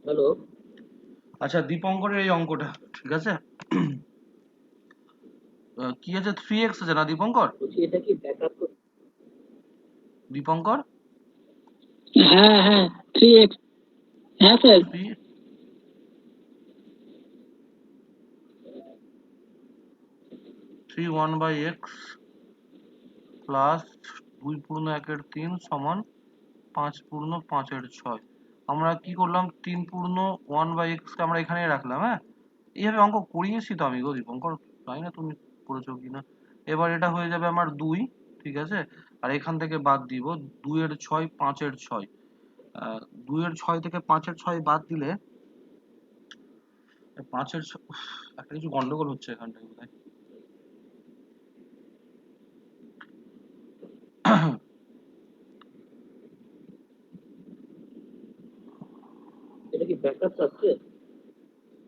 Hello. আচ্ছা, দীপঙ্করের এই অঙ্কটা ঠিক আছে। কি আছে, 3x আছে না দীপঙ্কর? বলছি এটা কি ব্যাকআপ? দীপঙ্কর হ্যাঁ হ্যাঁ 3x। হ্যাঁ স্যার। 3 1/x প্লাস 2 পূর্ণ 1/3 সমান 5 পূর্ণ 5/6। আমরা কি করলাম, 3 পূর্ণ 1/x কে আমরা এখানেই রাখলাম। হ্যাঁ, এইভাবে অঙ্ক করিয়েছি তো আমি গো দীপঙ্কর, জানি না তুমি করেছো কিনা। এবার এটা হয়ে যাবে আমার 2, ঠিক আছে। আর এখান থেকে বাদ দিব 2 এর 6 5 এর 6। 2 এর 6 থেকে 5 এর 6 বাদ দিলে 5 এর একটা কিছু গন্ডগোল হচ্ছে এখানটায় বোধহয়। এটা কি ব্যাকআপ আসছে?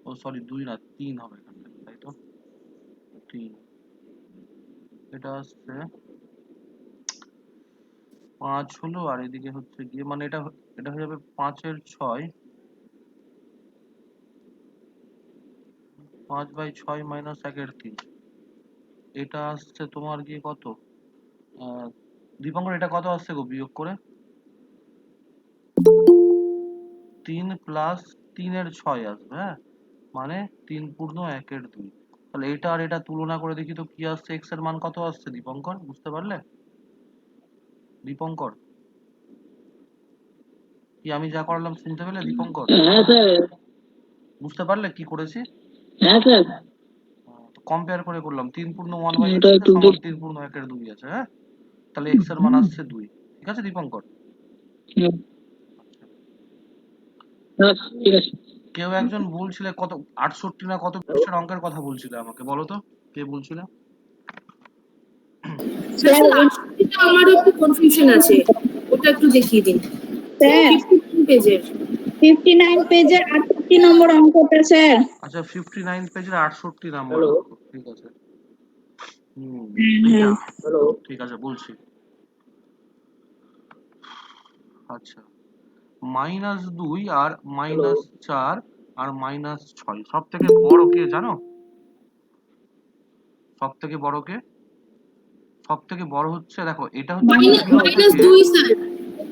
ও সরি, 2 না 3 হবে এখানটায়, তাই তো। 3 এটা আসছে 5 হলো, আর এদিকে হচ্ছে গিয়ে মানে এটা এটা হয়ে যাবে 5 এর 6, 5/6 মাইনাস 1 এর 3। এটা আসছে তোমার গিয়ে কত, দীপঙ্কর এটা কত আসছে গো বিয়োগ করে? 3 প্লাস 3 এর 6 আসবে। হ্যাঁ, মানে 3 পূর্ণ 1 এর 2। তাহলে এটা আর এটা তুলনা করে দেখি তো কি আসছে, x এর মান কত আসছে দীপঙ্কর, বুঝতে পারলে? দীপঙ্কর, কি আমি যা করলাম শুনতে পেলে দীপঙ্কর? হ্যাঁ স্যার। বুঝতে পারলে কি করেছি? হ্যাঁ স্যার। কম্পেয়ার করে করলাম, 3 পূর্ণ 1/x ওটা আছে একটু সমান 3 পূর্ণ 1 এর 2 আছে। হ্যাঁ, তাহলে x এর মান আসছে 2। ঠিক আছে দীপঙ্কর? ঠিক আছে। কেউ একজন বলছিলে কত 68 না কত পৃষ্ঠার অঙ্কের কথা বলছিলে, আমাকে বলো তো কে বলছিলে? স্যার লাস্টটা আমারও একটু কনফিউশন আছে, ওটা একটু দেখিয়ে দিন স্যার। 59 পেজের 59 পেজের 68 নম্বর অঙ্কটা স্যার। আচ্ছা, 59 পেজের 68 নাম্বার হ্যালো। অঙ্ক, ঠিক আছে। এইটা, হ্যাঁ হ্যালো। ঠিক আছে বলছি। আচ্ছা, -2 আর হ্যালো। -4 আর -6 সব থেকে বড় কে জানো? সব থেকে বড় কে? সব থেকে বড় হচ্ছে, দেখো এটা হচ্ছে জিরো থেকে, -2 স্যার।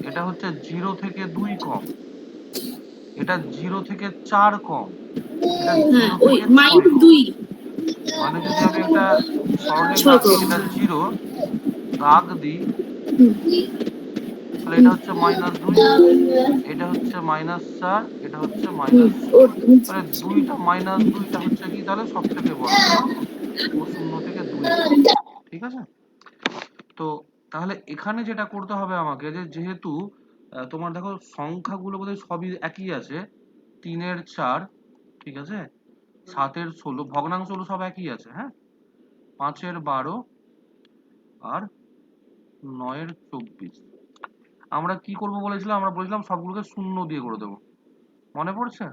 এটা হচ্ছে 0 থেকে 2 কম, এটা 0 থেকে 4 কম, এটা হ্যাঁ 0 ওই থেকে 6 কম। -2 মানে যদি আমি একটা সরলরেখা 6 আঁকি, কম। এটা 0 দাগ দিই, তাহলে এটা হচ্ছে -2, এটা হচ্ছে -4, এটা হচ্ছে -6। তাহলে দুইটা -2টা হচ্ছে কি তাহলে সব থেকে বড়, কেন? ও 0 থেকে 2 কম। ঠিক আছে, তো তাহলে এখানে যেটা করতে হবে আমাকে, যে যেহেতু তোমার দেখো সংখ্যাগুলো বোধহয় সবই একই আছে, 3 এর 4, ঠিক আছে, 7 এর 16, ভগ্নাংশগুলো সব একই আছে। হ্যাঁ, 5 এর 12 আর 9 এর 24। আমরা কি করব বলেছিলাম, আমরা বলেছিলাম সবগুলোকে শূন্য দিয়ে করে দেবো, মনে পড়ছে?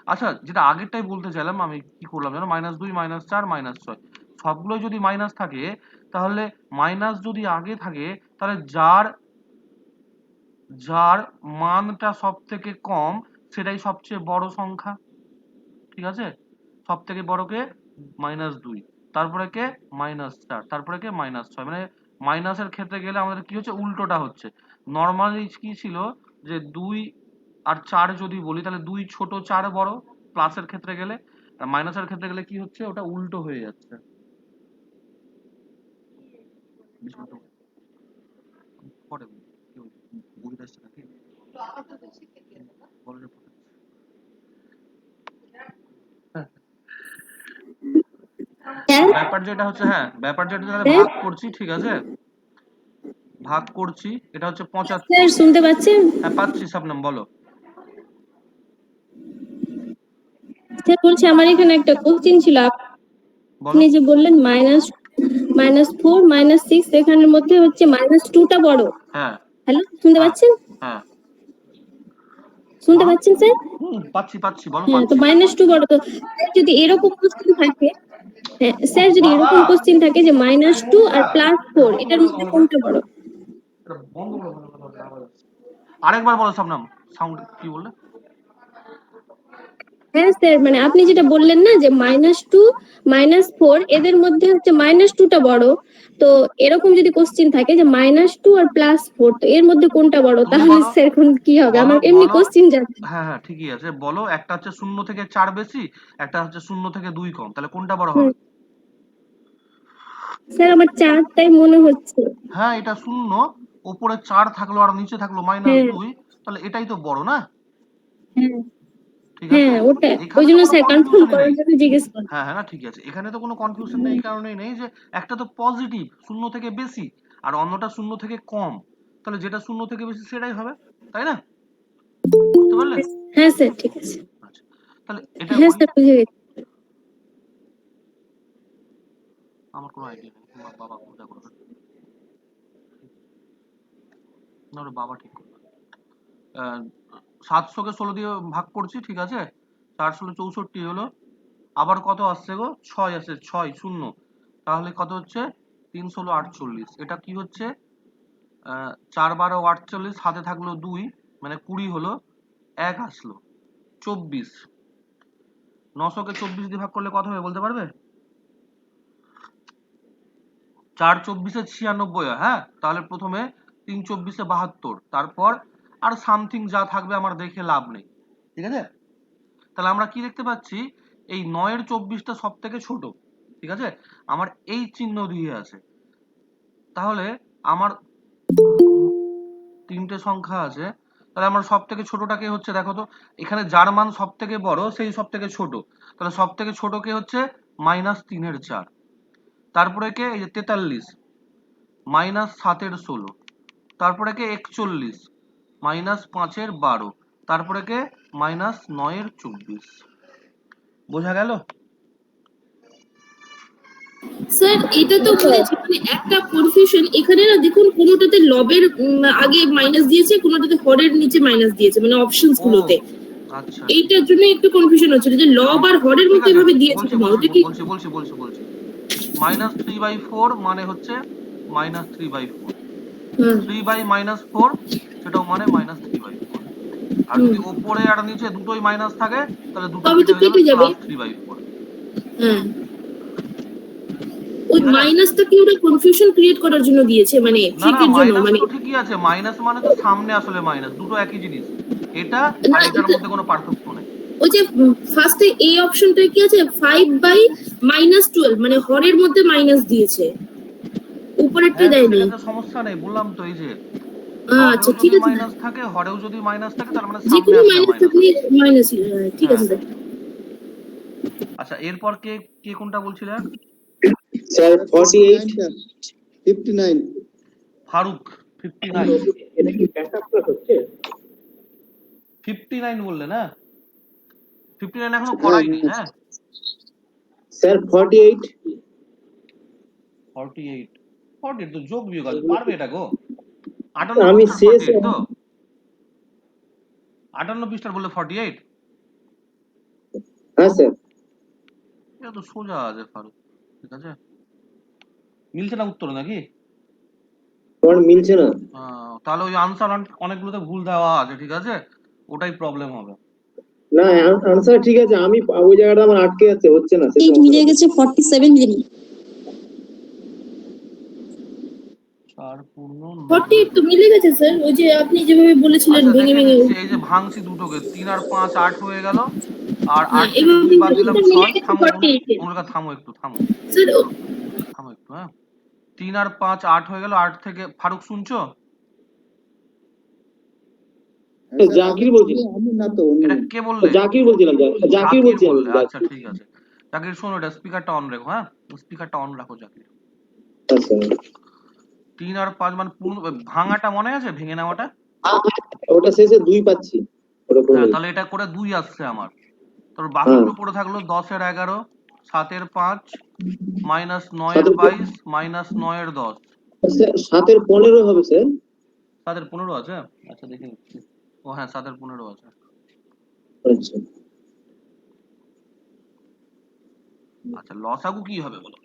আচ্ছা, যেটা আগেরটাই বলতে চাইলাম, আমি কি করলাম জানো, -2 -4 -6 সবগুলোই যদি মাইনাস থাকে, তাহলে মাইনাস যদি আগে থাকে, তাহলে যার যার মানটা সব থেকে কম সেটাই সবচেয়ে বড় সংখ্যা। ঠিক আছে, সব থেকে বড় কে? -2, তারপরে কে? -4, তারপরে কে? -6। মানে মাইনাসের ক্ষেত্রে গেলে আমাদের কি হচ্ছে, উল্টোটা হচ্ছে। নর্মালি কি ছিল, যে 2 আর 4 যদি বলি, তাহলে 2 ছোট 4 বড় প্লাসের ক্ষেত্রে গেলে, আর মাইনাসের ক্ষেত্রে গেলে কি হচ্ছে, ওটা উল্টো হয়ে যাচ্ছে। পরে বইটা আসছে নাকি? বলো যে পরে। ব্যাপার যেটা হচ্ছে, হ্যাঁ ব্যাপার যেটা তাহলে ভাগ করছি, ঠিক আছে, ভাগ করছি, এটা হচ্ছে 75। স্যার শুনতে পাচ্ছেন? হ্যাঁ পাচ্ছি, শবনম বলো। স্যার বলছি আমার এখানে একটা কোশ্চেন ছিল, বলো। আপনি যে বললেন -4 -6, এখানের মধ্যে হচ্ছে -2টা বড়। হ্যাঁ হ্যালো শুনতে হ্যাঁ পাচ্ছেন? হ্যাঁ শুনতে বলো। পাচ্ছেন স্যার? পাচ্ছি পাচ্ছি, বলো হ্যাঁ, তো পাচ্ছি। -2 বড়। তো স্যার যদি এরকম কোশ্চেন থাকে, হ্যাঁ স্যার যদি বাবা, এরকম কোশ্চেন থাকে যে -2 আর +4 এটার মধ্যে কোনটা বড়? এটা বন্ধ করে ভালো কথা, আওয়াজ আসছে। আরেকবার বলো শবনম, সাউন্ড কি বললে? হ্যাঁ স্যার, মানে আপনি যেটা বললেন না যে -2 -4 এদের মধ্যে হচ্ছে -2টা বড়, তো এরকম যদি কোশ্চেন থাকে যে -2 আর +4, তো এর মধ্যে কোনটা বড়, তুমি তাহলে বলো, স্যার এখন কি হবে? বলো আমার এমনি বলো। কোশ্চেন জানতে। হ্যাঁ হ্যাঁ ঠিকই আছে, বলো। একটা হচ্ছে 0 থেকে 4 বেশি, একটা হচ্ছে 0 থেকে 2 কম, তাহলে কোনটা বড় হুম, হবে? স্যার আমার 4টাই মনে হচ্ছে। হ্যাঁ এটা 0, উপরে 4 থাকলো আর নিচে থাকলো হ্যাঁ, -2, তাহলে এটাই তো বড় না? হ্যাঁ, ঠিক আছে, হ্যাঁ, ওটা ওই এখানে তো জন্য কোনো স্যার কনফার্ম কনফিউশনই নেই। করার জন্য জিজ্ঞেস করলাম। হ্যাঁ হ্যাঁ না ঠিক আছে, এখানে তো কোনো কনফিউশন নেই, এই কারণেই নেই যে একটা তো পজিটিভ 0 থেকে বেশি আর অন্যটা 0 থেকে কম, তাহলে যেটা 0 থেকে বেশি সেটাই হবে, তাই না? বুঝতে পারলে? হ্যাঁ স্যার, ঠিক আছে। আচ্ছা, তাহলে এটা হ্যাঁ করি। স্যার, বুঝে গেছি। আমার কোনো আইডিয়া নেই, তোমার বাবা কোনটা করবে, না ওর বাবা ঠিক করবে। 700-কে 16 দিয়ে ভাগ করছি, ঠিক আছে, 4 × 16 = 64 হলো। আবার কত আসছে গো? 6 আছে, 6 0, তাহলে কত হচ্ছে? 3 × 16 = 48। এটা কি হচ্ছে? 4 × 12 = 48, হাতে থাকলো 2, মানে 20 হলো, 1 আসলো 24। 900-কে 24 দিয়ে ভাগ করলে কত হবে বলতে পারবে? 4 × 24 = 96 হয়। হ্যাঁ, তাহলে প্রথমে 3 × 24 = 72, তারপর আর সামথিং যা থাকবে আমার দেখে লাভ নেই, ঠিক আছে? তাহলে আমরা কি দেখতে পাচ্ছি? এই 9 এর 24টা সব থেকে ছোট, ঠিক আছে, আমার এই চিহ্ন দিয়ে আছে। তাহলে আমার 3টে সংখ্যা আছে, তাহলে আমার সব থেকে ছোটটাকে হচ্ছে, দেখো তো এখানে যার মান সব থেকে বড় সেই সব থেকে ছোট, তাহলে সব থেকে ছোট কে হচ্ছে -3/4, তারপরে কে? এই যে 43, -7/16, তারপরে কে 41, -5/12, তারপরে কে -9/24। বোঝা গেল? স্যার এটা তো বলেছি, মানে একটা কনফিউশন এখানে না, দেখুন কোনোটাতে লবের আগে মাইনাস দিয়েছে, কোনোটাতে হরের নিচে মাইনাস দিয়েছে, মানে অপশনস ও গুলোতে। আচ্ছা ঠিক এইটার আছে, জন্য একটু কনফিউশন হচ্ছিল যে লব আর হরের ঠিক মধ্যে আছে, এভাবে দিয়েছে বলছি কেন, বলছি ওটা কি? বলছি বলছি বলছি বলছি -3/4 মানে হচ্ছে -3/4, হ্যাঁ, 3/-4 সেটাও মানে -3/4। আর হুম, যদি ওপরে আর নিচে দুটোই মাইনাস থাকে, তাহলে দুটো তবে কেটে তো হয়ে যাবে কেটে যাবে। +3/4। হ্যাঁ, ওই ঠিক আছে, মাইনাসটা কি ওটা কনফিউশন ক্রিয়েট করার জন্য দিয়েছে, মানে না না ট্রিকের জন্য, মাইনাস মানে তো ঠিকই আছে, মাইনাস মানে তো সামনে আসলে মাইনাস, দুটো একই জিনিস, এটা আর না এটার এটা মধ্যে কোনো পার্থক্য নেই। ওই যে ফার্স্টে এই অপশনটা কি আছে, 5/-12, মানে হরের মধ্যে মাইনাস দিয়েছে, উপরেরটা হ্যাঁ দেয়নি। সেটাতে সমস্যা নেই, বললাম তো এই যে লবেও আচ্ছা ঠিক যদি আছে স্যার, মাইনাস থাকে হরেও যদি মাইনাস থাকে, তার মানে যে সামনে কোনো আসলে মাইনাস মাইনাস। থাকলে মাইনাস, ঠিক হ্যাঁ আছে স্যার। হ্যাঁ, আচ্ছা এরপর কে কে কোনটা বলছিলেন? স্যার 48 59 ফারুক 59, এটা কি ব্যাকআপ ক্লাস হচ্ছে? 59 বললে না? 59 এখনো হ্যাঁ করাইনি। হ্যাঁ স্যার 48 48, 48 তো যোগ বিয়োগ আছে, পারবে এটা গো? 58 আমি পৃষ্ঠার শেষ 48 তো, 58 পৃষ্ঠার বললে 48, হ্যাঁ স্যার এটা তো সোজা আছে ফারুক, ঠিক আছে, মিলছে না উত্তর নাকি? তোমার মিলছে না। তাহলে ওই আনসার অনেকগুলোতে ভুল দেওয়া আছে, ঠিক আছে, ওটাই প্রবলেম হবে। না আনসার ঠিক আছে, আমি ওই জায়গাটা আমার আটকে আছে, হচ্ছে না। এইট মিলে গেছে 47 মিলি। 4 পূর্ণ 48 তো 9। মিলে গেছে স্যার, ওই যে আপনি যেভাবে বলেছিলেন আচ্ছা ভেঙে দেখে ভেঙে। নিচ্ছি, এই যে ভাঙছি দুটোকে, 3 আর 5 8 হয়ে গেল, আর হ্যাঁ 8 থেকে এভাবে 2 বাদ দিলাম মিলে 6। গেছে থামো 48 অনুরাধা, থামো একটু, থামো স্যার। থামো একটু, হ্যাঁ 3 আর 5 8 হয়ে গেল, 8 থেকে ফারুক শুনছো? জাকির বলছিলাম, আমি না তো এটা কে বললে? জাকির বলছিলাম, জাকির বলছি আমি, বললে, আচ্ছা ঠিক আছে। জাকির শোনো, এটা স্পিকারটা অন রেখো, হ্যাঁ স্পিকারটা অন রাখো জাকির। আচ্ছা 3 আর 5 মানে পূর্ণ, ভাঙাটা মনে আছে, ভেঙে নেওয়াটা? ওটা শেষে 2 পাচ্ছি, ওটা করে হ্যাঁ নিই। তাহলে এটা করে 2 আসছে আমার, তারপর হ্যাঁ বাকিগুলো পড়ে থাকলো 10 এর 11, 7 এর 5, -9 এর 22, -9 এর 10। 7 এর 15 হবে স্যার। 7 এর 15 আছে, আচ্ছা দেখে নিচ্ছি। ও হ্যাঁ 7 এর 15 আছে। আচ্ছা আচ্ছা লসাগু কি হবে বলো?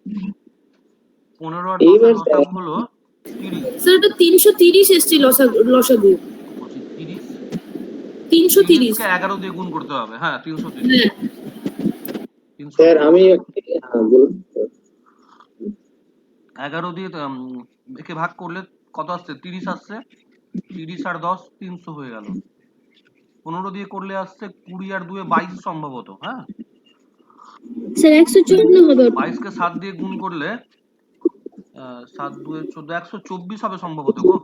15 আর 10 এইবার এর লসাগু হলো 30। স্যার এটা 330 এসেছে লসাগু। বলছি 30 330। কে 11 দিয়ে গুণ করতে হবে, হ্যাঁ 330। হ্যাঁ 330 স্যার আমি হ্যাঁ বলুন 11 দিয়ে একে ভাগ করলে কত আসছে? 30 আসছে। 30 আর 10 300 হয়ে গেল। 15 দিয়ে করলে আসছে 20 আর 2 22 সম্ভবত, হ্যাঁ স্যার 154 হবে ওটা। 22 কে 7 দিয়ে গুণ করলে 7 2 14 124 হবে সম্ভবত গো।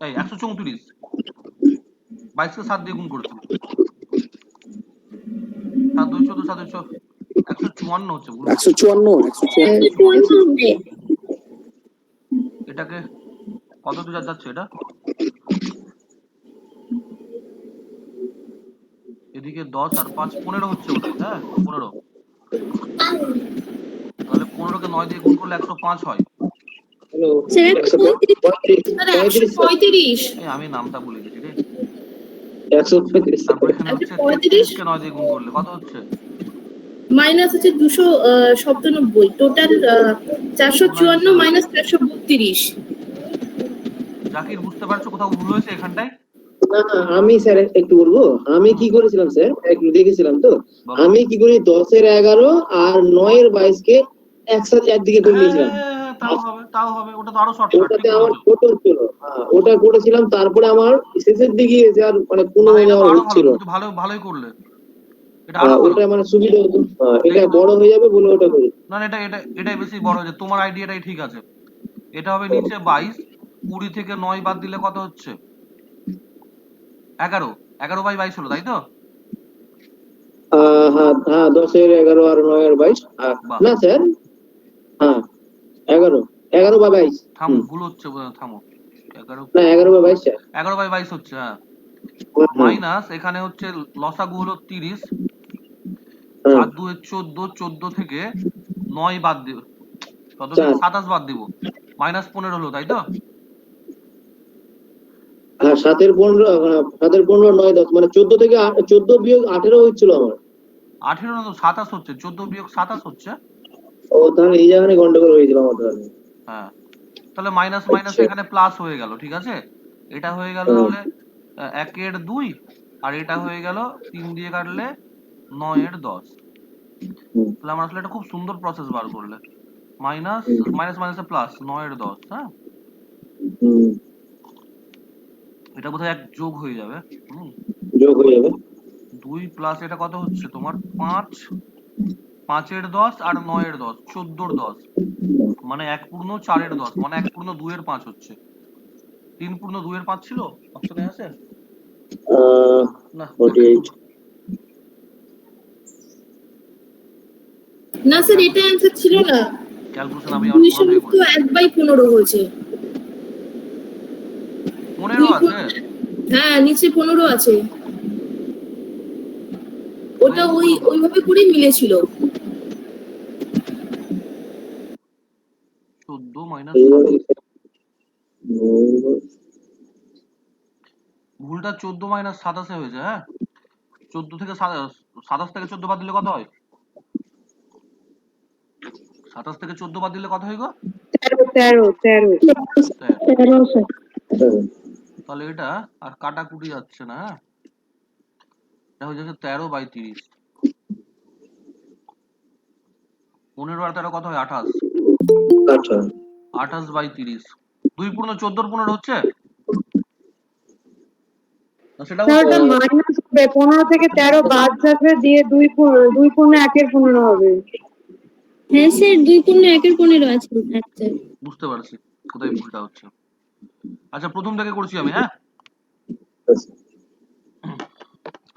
এই 134। 22 কে 7 দিয়ে গুণ করেছি। 7 2 14 7 2 154 হচ্ছে, ভুল বলছি। 154 হবে। এটাকে কত দূর যাচ্ছে এটা? এদিকে 10 আর 5 15 হচ্ছে বোধহয়, হ্যাঁ 15। তাহলে 15 কে 9 দিয়ে গুণ করলে 105 হয়। Hello sir 135 sir 135। এই আমি নামটা ভুলে গেছি রে। 135 তারপর এখানে হচ্ছে 33 কে 9 দিয়ে গুণ করলে কত হচ্ছে? মাইনাস হচ্ছে 297, টোটাল 454 মাইনাস 432। জাকির বুঝতে পারছো কোথাও ভুল হয়েছে এখানটায়? না না, আমি স্যার একটু বলবো আমি কি করেছিলাম স্যার একটু দেখেছিলাম তো বলো। আমি কি করি 10-এর 11 আর 9-এর 22 কে একসাথে একদিকে করে নিয়েছিলাম তাও হবে ওটা তো আরো শর্টকাট। ওটাতে আমার ফটো ছিল ওটা করেছিলাম তারপরে আমার শেষের দিকে এসে আর মানে কোনো এটা তো আমার আরো ভালো, হচ্ছিল তুমি তো ভালোই করলে। এটা আরো ভালো। ওটা মানে সুবিধা হতো এটা দেখো। বড় হয়ে যাবে বলে ওটা করি না এটাই বেশি বড় হয়েছে, তোমার আইডিয়াটাই ঠিক আছে। এটা হবে নিচে 22, 20 থেকে 9 বাদ দিলে কত হচ্ছে? 11, 11/22 হলো, তাই তো? হ্যাঁ হ্যাঁ 10-এর 11 আর 9-এর 22 বাহ। না স্যার হ্যাঁ 11/22 থামো, ভুল হচ্ছে থামো। 11 না 11/22 স্যার 11/22 হচ্ছে, হ্যাঁ। মাইনাস এখানে হচ্ছে লসাগু হলো 30, 7 2 14, 14 থেকে 9 বাদ দিব, 14 থেকে 27 বাদ দিব, মাইনাস 15 হলো, তাই তো? হ্যাঁ 7-এর 15 9 10 মানে 14 থেকে 14 বিয়োগ 18 হচ্ছিল আমার 18 না তো 27 হচ্ছে, 14 বিয়োগ 27 হচ্ছে। ও তাহলে এই জায়গায় গন্ডগোল হয়েছিল আমার তাহলে হ্যাঁ তাহলে মাইনাস মাইনাস এখানে প্লাস হয়ে গেল, ঠিক আছে? এটা হয়ে গেল তাহলে 1-এর 2 আর এটা হয়ে গেল 3 দিয়ে কাটলে 9-এর 10। তাহলে আমরা আসলে এটা খুব সুন্দর প্রসেস বার করলে, মাইনাস মাইনাস মাইনাসে প্লাস 9-এর 10, হ্যাঁ এটা বোধহয় এক যোগ হয়ে যাবে। যোগ হয়ে যাবে 2 প্লাস এটা কত হচ্ছে তোমার 5, 5-এর 10 আর 9-এর 10, 14-এর 10, মানে 1 পূর্ণ 4-এর 10, মানে 1 পূর্ণ 2-এর 5 হচ্ছে। 3 পূর্ণ 2-এর 5 ছিল অপশনে আছে না? 48 না স্যার এটা অ্যানসার ছিল না। ক্যালকুলেশন আমি আমার পুরো থেকে করি। 1/15 হয়েছে। 15 আছে। হ্যাঁ নিচে 15 আছে, ওটা ওইভাবে করেই মিলেছিল। 14 মাইনাস ভুলটা 14 মাইনাস 27 হয়েছে, হ্যাঁ 14 থেকে 27 থেকে 14 বাদ দিলে কত হয়? 27 থেকে 14 বাদ দিলে কত হয় গো? 13 তাহলে এটা আর কাটাকুটি যাচ্ছে না, হ্যাঁ এটা হয়ে যাচ্ছে 13/30। 15 আর 13 কত হয়? 28। আচ্ছা 28/30। 2 পূর্ণ 14 15 হচ্ছে না? সেটা ওটা মাইনাস হবে 15 থেকে 13 বাদ যাবে দিয়ে 2 পূর্ণ 1-এর 15 হবে। হ্যাঁ স্যার 2 পূর্ণ 1-এর 15 আছে আচ্ছা বুঝতে পারছি কোথায় ভুলটা হচ্ছে। আচ্ছা প্রথম থেকে করছি আমি, হ্যাঁ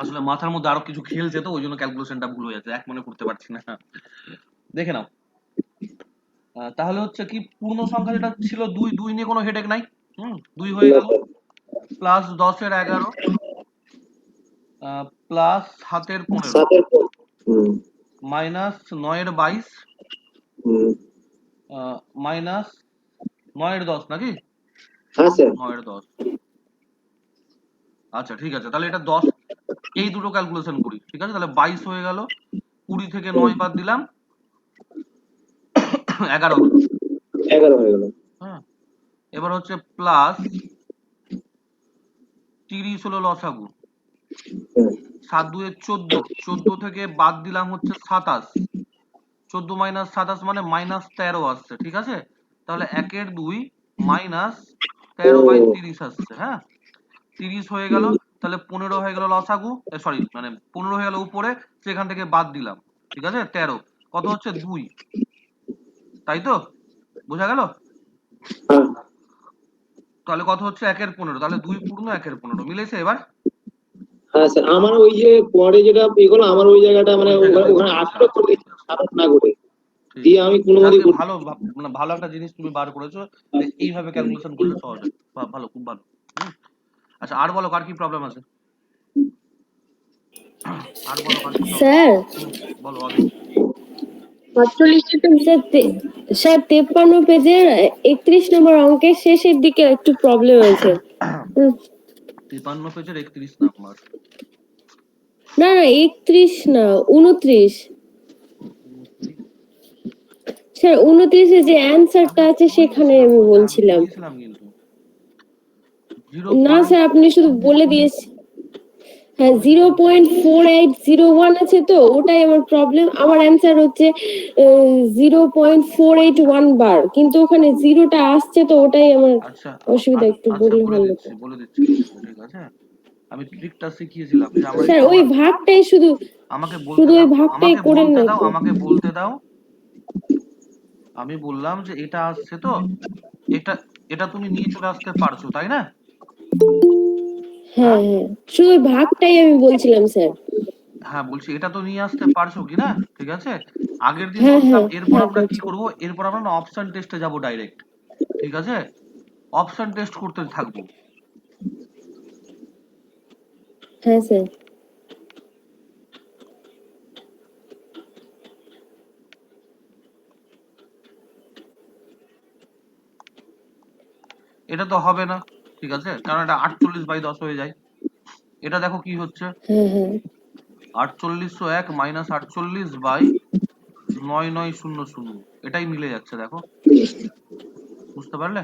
আসলে মাথার মধ্যে আরো কিছু খেলছে তো ওই জন্য ক্যালকুলেশনটা ভুল হয়ে যাচ্ছে, এক মনে করতে পারছি না। দেখে নাও তাহলে হচ্ছে কি পূর্ণ সংখ্যা যেটা ছিল 2, 2 নিয়ে কোনো হেডেক নাই। 2 হয়ে গেল, প্লাস 10-এর 11 প্লাস 7-এর 15 মাইনাস 9-এর 22 মাইনাস 9-এর 10 নাকি? হ্যাঁ স্যার 9-এর 10। আচ্ছা ঠিক আছে, তাহলে এটা 10 এই দুটো ক্যালকুলেশন করি, ঠিক আছে? তাহলে 22 হয়ে গেল, 20 থেকে 9 বাদ দিলাম 11 হলো, 11 হয়ে গেল হ্যাঁ এবার হচ্ছে প্লাস 30 হলো লসাগু, 7 2 14, 14 থেকে বাদ দিলাম হচ্ছে 27, 14 মাইনাস 27 মানে -13 আসছে, ঠিক আছে? তাহলে 1 এর 2 মাইনাস 13/30 আসছে, হ্যাঁ? 30 হয়ে গেল, তাহলে 15 হয়ে গেল লসাগু, সরি মানে 15 হয়ে গেল উপরে, সেখান থেকে বাদ দিলাম, ঠিক আছে? 13 কত হচ্ছে 2, তাই তো? বোঝা গেল? হ্যাঁ তাহলে কত হচ্ছে 1 এর 15, তাহলে 2 পূর্ণ 1 এর 15 মিলেছে এবার? হ্যাঁ স্যার, আমার ওই যে পরে যেটা এগুলো আমার ওই জায়গাটা মানে ওই জায়গাটায় ওখানে ভুল হয়েছে, 18 আচ্ছা করে আচ্ছা আচ্ছা, সাতাশ না করে ঠিক দিয়ে আছে। আমি কোনো মতে যাকে ভালো মানে ভালো একটা জিনিস তুমি বার করেছো, যে এইভাবে ক্যালকুলেশন করলে সহজ হয়। ভালো, খুব ভালো। আচ্ছা আর বলো কার কি প্রবলেম আছে? আর বলো কার কি প্রবলেম? স্যার বলো আগে। 48 স্যার 53 পেজের 31 নম্বর অঙ্কের শেষের দিকে একটু প্রবলেম আছে। 53 পেজের 31 নাম্বার। না না 31 না 29। স্যার 29 যে অ্যানসারটা আছে সেখানে আমি বলছিলাম। দিয়েছিলাম কিন্তু না স্যার আপনি শুধু বলে দিয়েছেন। হ্যাঁ 0.4801 আছে, তো ওটাই আমার প্রবলেম। আমার অ্যান্সার হচ্ছে 0.481 বার, কিন্তু ওখানে জিরোটা আসছে, তো ওটাই আমার আচ্ছা অসুবিধা। একটু আচ্ছা বললে বলে ভালো দিচ্ছি হতো। বলে দিচ্ছি তোমাকে, ঠিক আছে? আমি ট্রিকটা শিখিয়েছিলাম যে আমরা স্যার ওই ভাগটাই শুধু আমাকে বলতে শুধু ওই দাও, ভাগটাই আমাকে করেন বলতে না দাও, একটু। আমাকে বলতে দাও। আমি বললাম যে এটা আসছে, তো এটা এটা তুমি নিয়ে চলে আসতে পারছো, তাই না? হ্যাঁ হ্যাঁ শুধু ওই ভাগটাই আমি বলছিলাম স্যার। হ্যাঁ বলছি এটা তো নিয়ে আসতে পারছো কি না? ঠিক আছে, আগের দিন হ্যাঁ করলাম। হ্যাঁ এরপর হ্যাঁ আমরা কি করছি। করব? এরপর আমরা না অপশন টেস্টে যাব ডাইরেক্ট, ঠিক আছে? অপশন টেস্ট করতে থাকবো। হ্যাঁ স্যার। এটা তো হবে না, ঠিক আছে, কারণ এটা 48/10 হয়ে যায়। এটা দেখো কি হচ্ছে, হ্যাঁ হ্যাঁ 4801 মাইনাস 48/9900, এটাই মিলে যাচ্ছে, দেখো বুঝতে পারলে?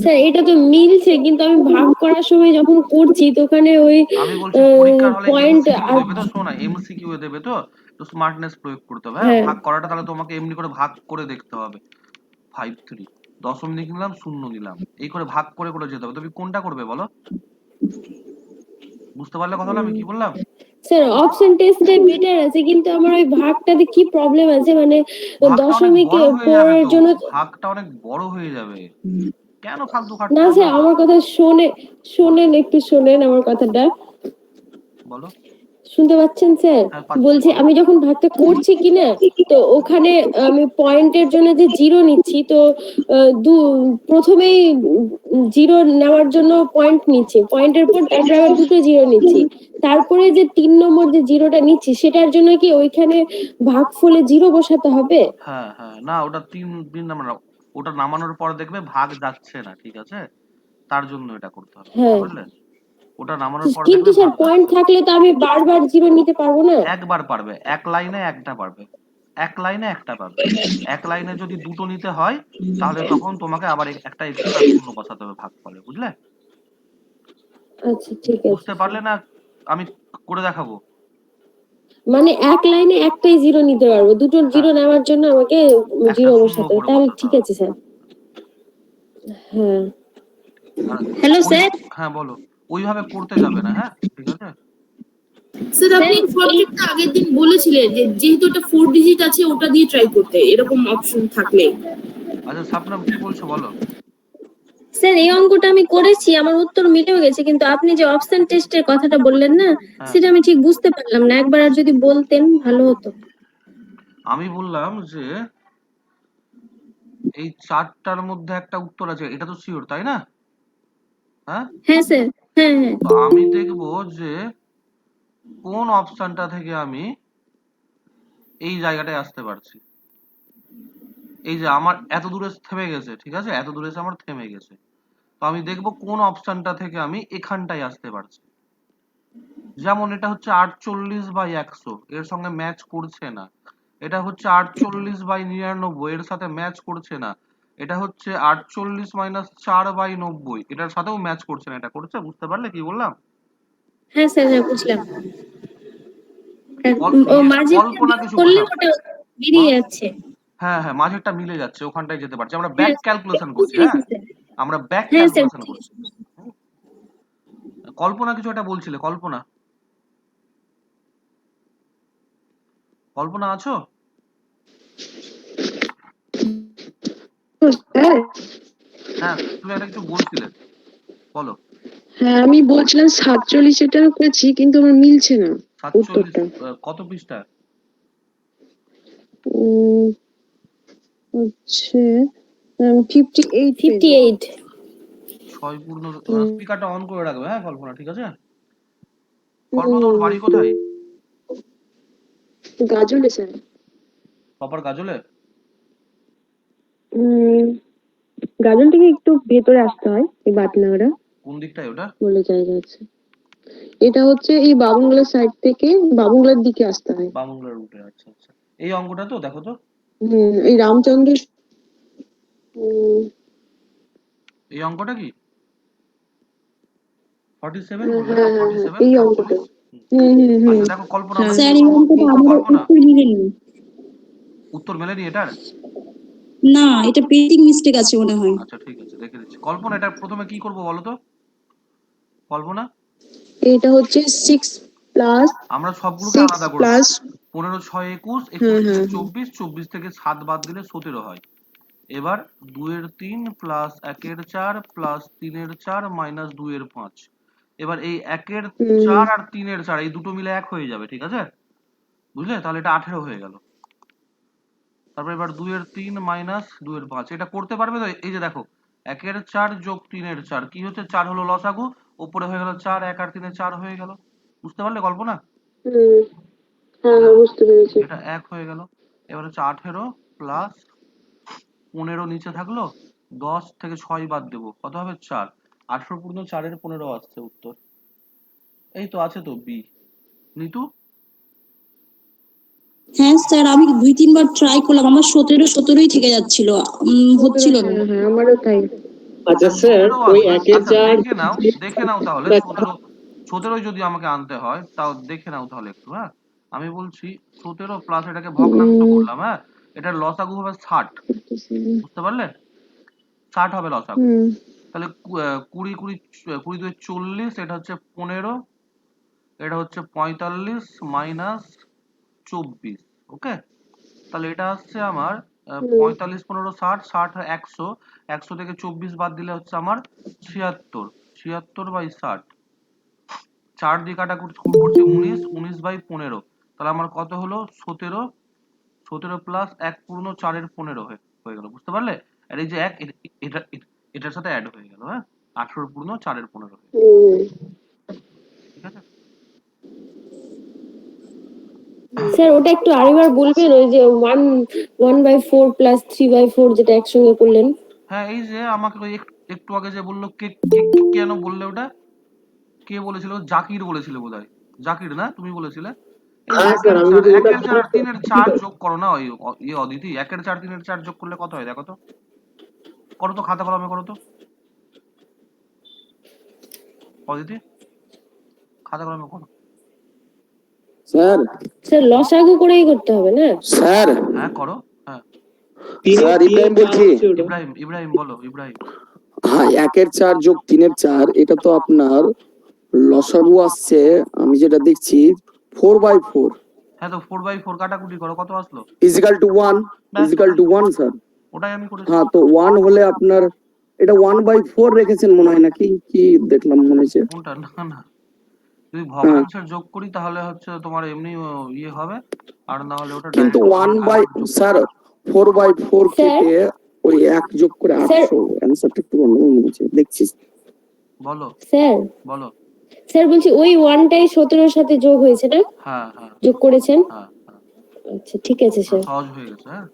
স্যার এটা তো মিলছে, কিন্তু আমি ভাগ করার সময় যখন করছি তো ওখানে ওই আমি বলছি পরীক্ষার হলে পয়েন্ট এমসিকিউ দেবে তো, শোনা এমসিকিউ দেবে তো, তো স্মার্টনেস প্রয়োগ করতে হবে, হ্যাঁ? হ্যাঁ ভাগ করাটা তাহলে তোমাকে এমনি করে ভাগ করে দেখতে হবে। 5 3 দশমিক নিলাম, শূন্য নিলাম, এই করে ভাগ করে করে যেতে হবে। তুমি কোনটা করবে বলো? বুঝতে পারলে কথাটা আমি কি বললাম? স্যার অপশন টেস্টটাই বেটার আছে, কিন্তু আমার ওই ভাগটাতে কি প্রবলেম আছে, মানে ভাগটা অনেক দশমিকে বড় হয়ে যাবে পরের তো, জন্য। ভাগটা অনেক বড় হয়ে যাবে, কেন ফালতু না খাটতে হবে স্যার অত? আমার কথা শোনেন একটু, শোনেন আমার কথাটা। বলো। শুনতে পাচ্ছেন স্যার? হ্যাঁ পাচ্ছি, বলছি বলো। আমি যখন ভাগটা করছি কিনা, তো ওখানে আমি পয়েন্টের জন্য যে জিরো নিচ্ছি, তো প্রথমেই জিরো নেওয়ার জন্য পয়েন্ট নিচ্ছি, পয়েন্টের পর তারপরে আবার দুটো জিরো নিচ্ছি, তারপরে যে 3 নম্বর যে জিরোটা নিচ্ছি সেটার জন্য কি ওইখানে ভাগফলে জিরো বসাতে হবে? হ্যাঁ হ্যাঁ, না ওটা তিন দিন নামানো, ওটা নামানোর পর দেখবে ভাগ যাচ্ছে না, ঠিক আছে? তার জন্য এটা করতে হবে, বুঝতে হ্যাঁ পারলে? ওটা নামানোর পর কিন্তু দেখবে স্যার ভাগ পয়েন্ট যাচ্ছে না। থাকলে তো আমি বারবার জিরো নিতে পারবো না। একবার পারবে, এক লাইনে একটা পারবে, এক লাইনে একটা পাবে। এক লাইনে যদি দুটো নিতে হয় তাহলে তখন তোমাকে আবার একটা এক্সট্রা শূন্য বসাতে হবে ভাগফলে, বুঝলে? আচ্ছা ঠিক আছে বুঝতে পারলে স্যার। না? আমি করে দেখাবো। মানে এক লাইনে একটাই জিরো নিতে পারবো, দুটো হ্যাঁ, জিরো নেওয়ার জন্য আমাকে একটা জিরো শূন্য বসাতে হবে, করে তাহলে বসাতে ঠিক হবে। আছে স্যার। হ্যাঁ আর হ্যালো ওই, স্যার। হ্যাঁ বলো, ওইভাবে করতে যাবে না, হ্যাঁ ঠিক আছে? স্যার আপনি ফরম্যাটটা আগের দিন বলেছিলেন যে যেহেতু এটা 4 ডিজিট আছে ওটা দিয়ে ট্রাই করতে, এরকম অপশন থাকলে। আচ্ছা সাপনাম কি বলছো বলো? স্যার এই অঙ্কটা আমি করেছি, আমার উত্তর মিলেও গেছে, কিন্তু আপনি যে অপশন টেস্টের কথাটা বললেন না, হ্যাঁ, সেটা আমি ঠিক বুঝতে পারলাম না, একবার আর যদি বলতেন ভালো হতো। আমি বললাম যে এই চারটার মধ্যে একটা উত্তর আছে, এটা তো শিওর, তাই না? হ্যাঁ, হ্যাঁ স্যার। হ্যাঁ হ্যাঁ তো আমি দেখবো যে কোন অপশনটা থেকে আমি এই জায়গাটায় আসতে পারছি। এই যে আমার এত দূরে থেমে গেছে, ঠিক আছে, এত দূরে এসে আমার থেমে গেছে, তো আমি দেখবো কোন অপশনটা থেকে আমি এখানটায় আসতে পারছি। যেমন এটা হচ্ছে 48/100, এর সঙ্গে ম্যাচ করছে না। এটা হচ্ছে 48/99, এর সাথে ম্যাচ করছে না। এটা হচ্ছে 48 - 4/90, এটার সাথেও ম্যাচ করছে না, এটা করছে। বুঝতে পারলে কি বললাম? হ্যাঁ স্যার, হ্যাঁ বুঝলাম। ও মাঝে কল্পনা কিছু করলে বোঝাও। ওটা বেরিয়ে বলো। যাচ্ছে। হ্যাঁ হ্যাঁ, মাঝেরটা মিলে যাচ্ছে, ওখানটায় যেতে পারছি। আমরা হ্যাঁ ব্যাক ক্যালকুলেশন করছি। বুঝে হ্যাঁ, গেছি স্যার। আমরা ব্যাক হ্যাঁ স্যার ক্যালকুলেশন করছি। কল্পনা কিছু একটা বলছিলে, কল্পনা। কল্পনা আছো? স্যার, হ্যাঁ, তুমি একটা কিছু বলছিলে, বলো। হ্যাঁ আমি বলছিলাম 47 এটা করেছি কিন্তু আমার মিলছে না 47 উত্তরটা। কত পৃষ্ঠা? উম, হচ্ছে 58 58। 6 পূর্ণ। স্পিকারটা অন করে রাখবে, হ্যাঁ কল্পনা, ঠিক আছে? কল্পনা, তোমার বাড়ি কোথায়? গাজলে স্যার। প্রপার গাজলে? গাজল থেকে একটু ভেতরে আসতে হয়, এই বাটনাগড়া কোন দিকটায় ওটা? বলে জায়গা আছে। এটা হচ্ছে এই বাবুংলার সাইড থেকে বাবুংলার দিকে আসতে হয়। বামুংলার রুটে, আচ্ছা আচ্ছা। এই অঙ্কটা তো দেখো তো, এই রামচন্দ্র এই অঙ্কটা কি 47 বললে না? 47 এই অঙ্কটা। 47। আচ্ছা দেখো কল্পনা, আমরা কি স্যার এই করবো অঙ্কটা আমার কল্পনা? উত্তর মিলেনি। উত্তর মেলেনি এটার? না, এটা প্রিন্টিং মিস্টেক আছে মনে হয়। আচ্ছা ঠিক আছে, দেখে দিচ্ছি। কল্পনা, এটা প্রথমে কি করবো বলো তো, কল্পনা? এটা হচ্ছে 6 প্লাস আমরা সবগুলোকে 6 আলাদা করবো। প্লাস 15 6 21, 21 থেকে 24, 24 থেকে 7 বাদ দিলে 17 হয়। এবার 2 এর 3 প্লাস 1 এর 4 প্লাস 3 এর 4 মাইনাস 2 এর 5। এবার এই 1 এর 4 আর 3 এর 4 এই দুটো মিলে 1 হয়ে যাবে, ঠিক আছে? বুঝলে? তাহলে এটা 18 হয়ে গেল। তারপর এবার 2 এর 3 মাইনাস 2 এর 5, এটা করতে পারবে তো? এই যে দেখো, 1 এর 4 যোগ 3 এর 4 কি হচ্ছে, 4 হলো লসাগু, উপরে হয়ে গেল 4, 1 আর 3 এর 4 হয়ে গেল। বুঝতে পারলে কল্পনা? হ্যাঁ বুঝতে পেরেছি। এটা 1 হয়ে গেল। এবার হচ্ছে 18 প্লাস 15 নিচে থাকলো, 10 থেকে 6 বাদ দেবো, কত হবে? 4। 18 পূর্ণ 4 এর 15 আসছে উত্তর। এই তো আছে তো বি। নিতু? হ্যাঁ স্যার, আমি 2-3 বার ট্রাই করলাম, আমার 17 থেকে যাচ্ছিল, হচ্ছিল না। হ্যাঁ আমারও তাই। আচ্ছা স্যার, 17 ওই আসবে। একের আচ্ছা চার দেখে নাও তাহলে। 17 যদি আমাকে আনতে হয় তাও দেখে নাও তাহলে একটু। হ্যাঁ, আমি বলছি 17 প্লাস এটাকে ভগ্নাংশ করলাম। হ্যাঁ, এটার লসাগু হবে 60। বুঝতে পারলে? 60 হবে লসাগু। তাহলে 20 20 20 2 40, এটা হচ্ছে 15, এটা হচ্ছে 45 মাইনাস 24। ওকে, তাহলে এটা আসছে আমার 45 15 60, 60 100, 100 থেকে 24 বাদ দিলে হচ্ছে আমার 76, 76 বাই 60। 4 দিয়ে কাটাকুটি করছি 19, 19 বাই 15, তাহলে আমার কত হলো? 17, 17 প্লাস 1 পূর্ণ 4 এর 15 হয়ে গেল। বুঝতে পারলে? আর এই যে 1 এটা এটার সাথে অ্যাড হয়ে গেল। হ্যাঁ, 18 পূর্ণ 4 এর 15 হয়ে গেল। ঠিক আছে? স্যার ওটা একটু আরেকবার বলবেন, ওই যে 1/4 প্লাস 3/4 যেটা একসঙ্গে করলেন। হ্যাঁ, এই যে আমাকে ওই একটু আগে যে বললো, কে কেন বললে ওটা? কে বলেছিল? জাকির বলেছিল বোধহয়। জাকির না, তুমি বলেছিলে? এই যে হ্যাঁ স্যার, 1 আমি যদি ওটা এর 4 আর 3 এর 4 যোগ করো না, ওই ইয়ে অদিতি, 1 এর 4 3 এর 4 যোগ করলে কত হয় দেখো তো, করো তো, খাতা কলমে করো তো অদিতি, খাতা কলমে করো। স্যার স্যার লসাগু করেই করতে হবে না? স্যার হ্যাঁ করো। হ্যাঁ, স্যার ইব্রাহিম বলছি। ইব্রাহিম বলো, ইব্রাহিম। হ্যাঁ, 1 এর 4 যোগ 3 এর 4, এটা তো আপনার লসাগু আসছে, আমি যেটা দেখছি 4/4 হ্যাঁ, তো 4/4 কাটাকুটি করো, কত আসলো? ইজিক্যাল টু 1, ব্যাস, ইজিক্যাল টু 1 স্যার। ওটাই আমি করেছি। হ্যাঁ, তো 1 হলে আপনার এটা 1/4 রেখেছেন মনে হয়, নাকি কি দেখলাম মনে হচ্ছে। কোনটা? না না, যদি ভগ্নাংশের যোগ করি তাহলে হচ্ছে তোমার এমনি ইয়ে হবে, আর না হলে ওটা কিন্তু ডাইরেক্ট স্যার 4/4 স্যার? কেটে ওই 1 যোগ করে স্যার? 800, অ্যান্সারটা একটু গন্ডগোল মনে হচ্ছে, দেখছি। বলো স্যার বলো। স্যার বলছি ওই 1টাই 17 এর সাথে যোগ হয়েছে না? হ্যাঁ হ্যাঁ যোগ করেছেন? হ্যাঁ হ্যাঁ, আচ্ছা ঠিক আছে স্যার। সহজ হয়ে গেছে। হ্যাঁ,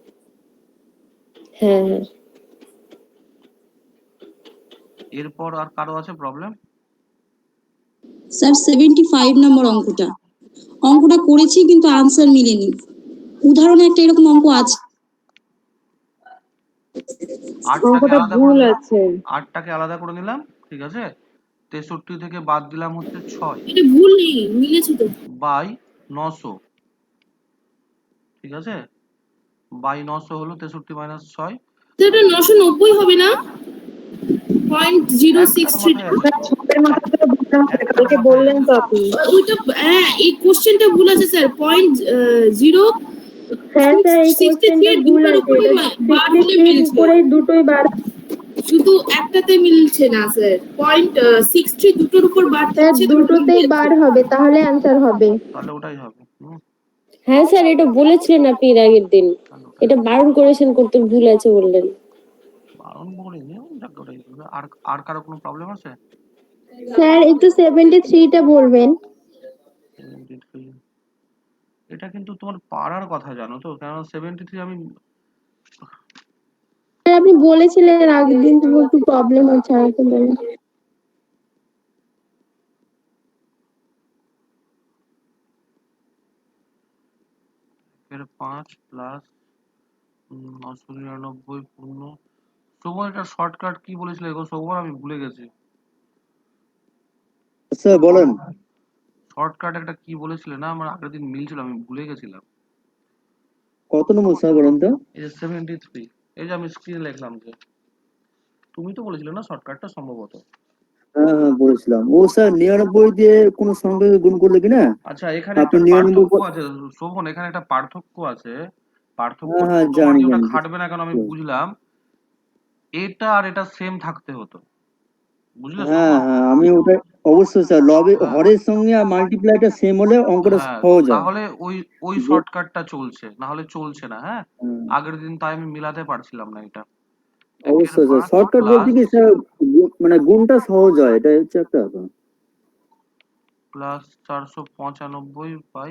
হ্যাঁ হ্যাঁ। এরপর আর কারো আছে প্রবলেম? স্যার 75 নম্বর অঙ্কটা করেছি কিন্তু আনসার মিলেনি। উদাহরণে একটা এরকম অঙ্ক আছে। 8টাকে অঙ্কটা আলাদা করে ভুল নিলাম, আছে। 8টাকে আলাদা করে নিলাম, ঠিক আছে? 63 থেকে বাদ দিলাম হচ্ছে 6 এটা ভুল নেই, মিলেছে তো। বাই 900, ঠিক আছে, বাই 900 হলো 63 মাইনাস 6। তো এটা 990 হবে না? 0.063 ছকের মাথা থেকে বুঝতে হবে, কালকে বললেন তো আপনি। ওইটা, হ্যাঁ এই কোশ্চেনটা ভুল আছে স্যার। 0. স্যার স্যার এই 63 কোশ্চেনটা এর ভুল দুটোর আছে, উপরে এটা বার হলে 63 মিলছে, উপরে দুটোই বার। শুধু একটাতে মিলছে না স্যার। 0.63 দুটোর উপর বার স্যার থাকছে, দুটোতেই বার হবে, তাহলে অ্যান্সার হবে। তাহলে ওটাই হবে। হ্যাঁ স্যার, এটা বলেছিলেন আপনি এর আগের দিন, এটা বারণ করেছেন করতে, ভুল আছে বললেন। বারণ করিনি, ওটাই হবে। আর আর কারো কোনো প্রবলেম আছে? স্যার একটু 73টা বলবেন। 73, এটা কিন্তু তোমার পারার কথা জানো তো, কারণ 73 আমি স্যার আপনি বলেছিলেন আগের দিন, তো একটু প্রবলেম হচ্ছে আমাকে বলেন। এর 5 প্লাস 999 পূর্ণ। শোভন, এটা শর্টকাট কি বলেছিলে গো শোভন, আমি ভুলে গেছি। স্যার বলেন। শর্টকাট একটা কি বলেছিলে না, আমার আগের দিন মিলছিল, আমি ভুলে গেছিলাম। কত নম্বর স্যার বলেন তো? এই যে 73, এই যে আমি স্ক্রিনে লিখলাম যে, তুমি তো বলেছিলে না শর্টকাটটা সম্ভবত। হ্যাঁ হ্যাঁ বলেছিলাম। ও স্যার 99 দিয়ে কোন সংখ্যাকে গুণ করলে কিনা আচ্ছা, এখানে আপনি একটা 99 পার্থক্য আছে শোভন, এখানে একটা পার্থক্য আছে। পার্থক্য হ্যাঁ তোমার জানি দিয়ে ওটা জানি। খাটবে না, কেন আমি বুঝলাম। এটা আর এটা সেম থাকতে হতো, বুঝলে হ্যাঁ শোভন? হ্যাঁ আমি ওটা অবশ্যই স্যার, লবে হ্যাঁ হরের সঙ্গে আর মাল্টিপ্লাইটা সেম হলে অঙ্কটা হ্যাঁ, সহজ হয়। তাহলে ওই ওই শর্টকাটটা চলছে, না হলে চলছে না। হ্যাঁ, হুম, আগের দিন তাই আমি মিলাতে পারছিলাম না এটা। একের অবশ্যই স্যার, 5 শর্টকাট বলতে প্লাস কি স্যার, মানে গুণটা সহজ হয়, এটা হচ্ছে একটা ব্যাপার। প্লাস 495 বাই,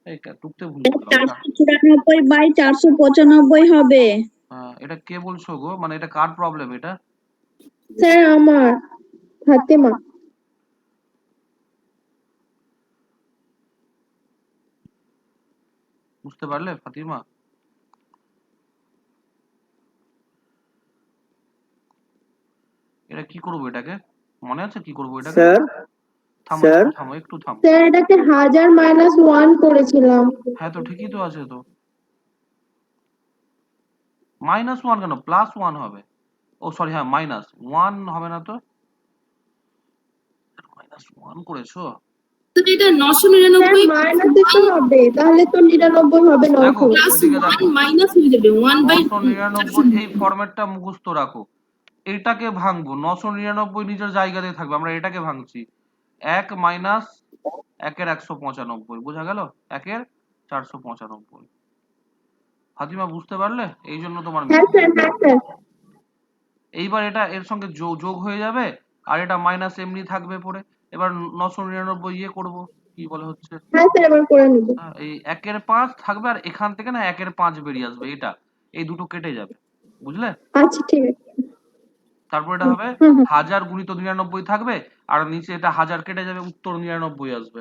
এই টুকতে ভুল করলাম। 494 বাই 495 হবে। হ্যাঁ, এটা কে বলছো গো, মানে এটা কার প্রবলেম এটা? স্যার আমার ফাতেমা। বুঝতে পারলে ফাতিমা? এটা কি করবো এটাকে, মনে আছে কি করবো এটাকে? স্যার থামো স্যার একটু, থামো একটু থামো। স্যার এটাকে 1000 মাইনাস 1 করেছিলাম। হ্যাঁ তো ঠিকই তো আছে তো। -1 কেন, +1 হবে। ও সরি, হ্যাঁ -1 হবে না তো, -1 করেছো। তো এটা স্যার 999 মাইনাসে তো হবে, তাহলে তো 99 হবে না দেখো উপরে। এদিকে দেখো, 1 মাইনাস হয়ে যাবে 999 এই ফরম্যাটটা মুখস্থ রাখো। এটাকে ভাঙবো, 999 নিজের জায়গাতে থাকবে, আমরা এটাকে ভাঙছি। 1 মাইনাস 1-এর 195, বোঝা গেল? 1-এর 495। ফাতিমা বুঝতে পারলে? এই জন্য তোমার হ্যাঁ স্যার, হ্যাঁ স্যার। এইবার এটা এর সঙ্গে যোগ হয়ে যাবে, আর এটা মাইনাস এমনি থাকবে পড়ে। এবার 999 ইয়ে করবো, কি বলে হচ্ছে, হ্যাঁ স্যার, এবার করে নেব। এই 1-এর 5 থাকবে, আর এখান থেকে না 1-এর 5 বেরিয়ে আসবে, এটা এই দুটো কেটে যাবে, বুঝলে? আচ্ছা ঠিক আছে। তারপর এটা হবে হুম হুম। 1000 গুণিত 99 থাকবে, আর নিচে এটা 1000 কেটে যাবে, উত্তর 99 আসবে,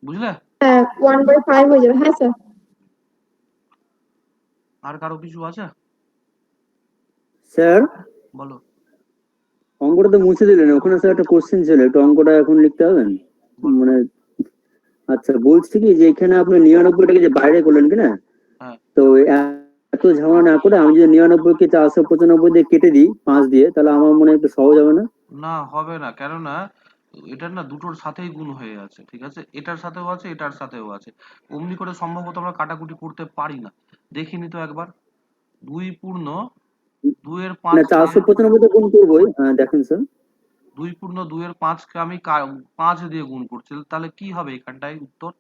বুঝলে? হ্যাঁ 1/5 হয়ে যাবে। হ্যাঁ স্যার। আর কারো কিছু আছে? স্যার বলো। অঙ্কটা তো মুছে দিলেন, ওখানে স্যার একটা কোশ্চেন ছিল, একটু অঙ্কটা এখন লিখতে হবেন মানে। আচ্ছা বলছি কি যে এখানে আপনি 99টাকে যে বাইরে করলেন কিনা, হ্যাঁ তো এত ঝামেলা না করে আমি যদি 99কে 495 দিয়ে কেটে দিই 5 দিয়ে, তাহলে আমার মনে হয় একটু সহজ হবে না? না, হবে না, কেননা এটার না দুটোর সাথেই গুণ হয়ে আছে, ঠিক আছে, এটার সাথেও আছে এটার সাথেও আছে। অমনি করে সম্ভবত আমরা কাটাকুটি করতে পারি না, দেখিনি তো একবার। 2 পূর্ণ 2 এর না 5 কে, 495 তে গুণ করবোই, দেখেন স্যার। 2 পূর্ণ 2 এর 5 কে আমি 5 দিয়ে গুণ করছি, তাহলে কি হবে এখানটায় উত্তর?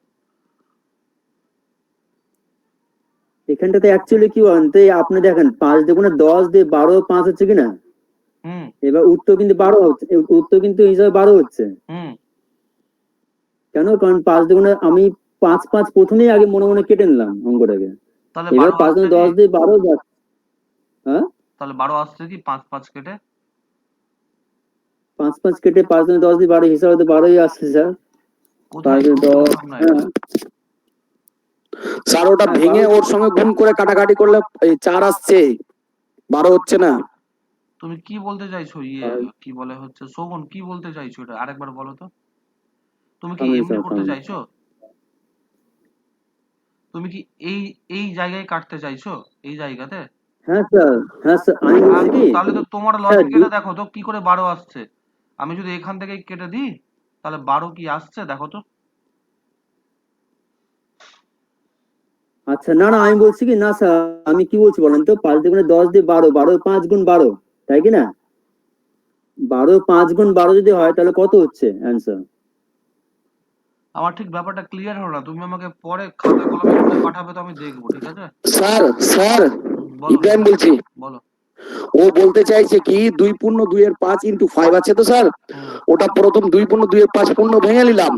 এখানটাতে অ্যাকচুয়ালি কি বলেন তো, এই আপনি দেখেন 5 দিয়ে গুণে 10 দিয়ে 12 5 হচ্ছে কিনা, হুম এবার উত্তর কিন্তু 12 হচ্ছে, উত্তর কিন্তু হিসাবে 12 হচ্ছে। হুম কেন? কারণ 5 দিয়ে গুণে আমি 5 5 প্রথমেই আগে মনে মনে কেটে নিলাম অঙ্কটাকে, তাহলে এবার 12 5 আসছে কি? 10 দিয়ে 12 যাচ্ছে। হ্যাঁ তাহলে 12 আসছে কি, 5 5 কেটে? 5 5 কেটে 5 দিয়ে 10 দিয়ে 12 হিসাবে তো 12ই আসছে স্যার। কোথায় 5 দিয়ে 10, বুঝলাম না এটা। হ্যাঁ স্যার ওটা হ্যাঁ ভেঙে 12। ওর সঙ্গে গুণ করে কাটাকাটি করলে এই 4 আসছে, 12 হচ্ছে না। তুমি কি বলতে চাইছো কি বলে হচ্ছে শোভন, কি বলতে চাইছো এটা আরেকবার বলো তো। তুমি কি এমনি করতে চাইছো? তুমি কি এই এই জায়গায় কাটতে চাইছো, এই জায়গাতে? হ্যাঁ স্যার, আমি বলছি কি তাহলে তো তোমার স্যার লজিক এটা দেখো তো কি করে 12 আসছে। আমি যদি এখান থেকে কেটে দিই তাহলে 12 কি আসছে দেখো তো। আচ্ছা, না না আমি বলছি কি, না স্যার আমি কি বলছি বলেন তো, 5 দিয়ে 10 দিয়ে 12, 12 5 গুণ 12, তাই কি না? 12 5 গুণ 12 যদি হয় তাহলে কত হচ্ছে অ্যান্সার? আমার ঠিক ব্যাপারটা ক্লিয়ার হলো না, তুমি আমাকে পরে খাতা কলমে লিখে পাঠাবে তো আমি দেখবো, ঠিক আছে? স্যার স্যার বলো ইব্রাহিম বলছি। বলো। ও বলতে চাইছে কি 2 পূর্ণ 2 এর 5 ইন্টু 5 আছে তো স্যার, ওটা প্রথম 2 পূর্ণ 2 এর 5 পূর্ণ ভেঙে নিলাম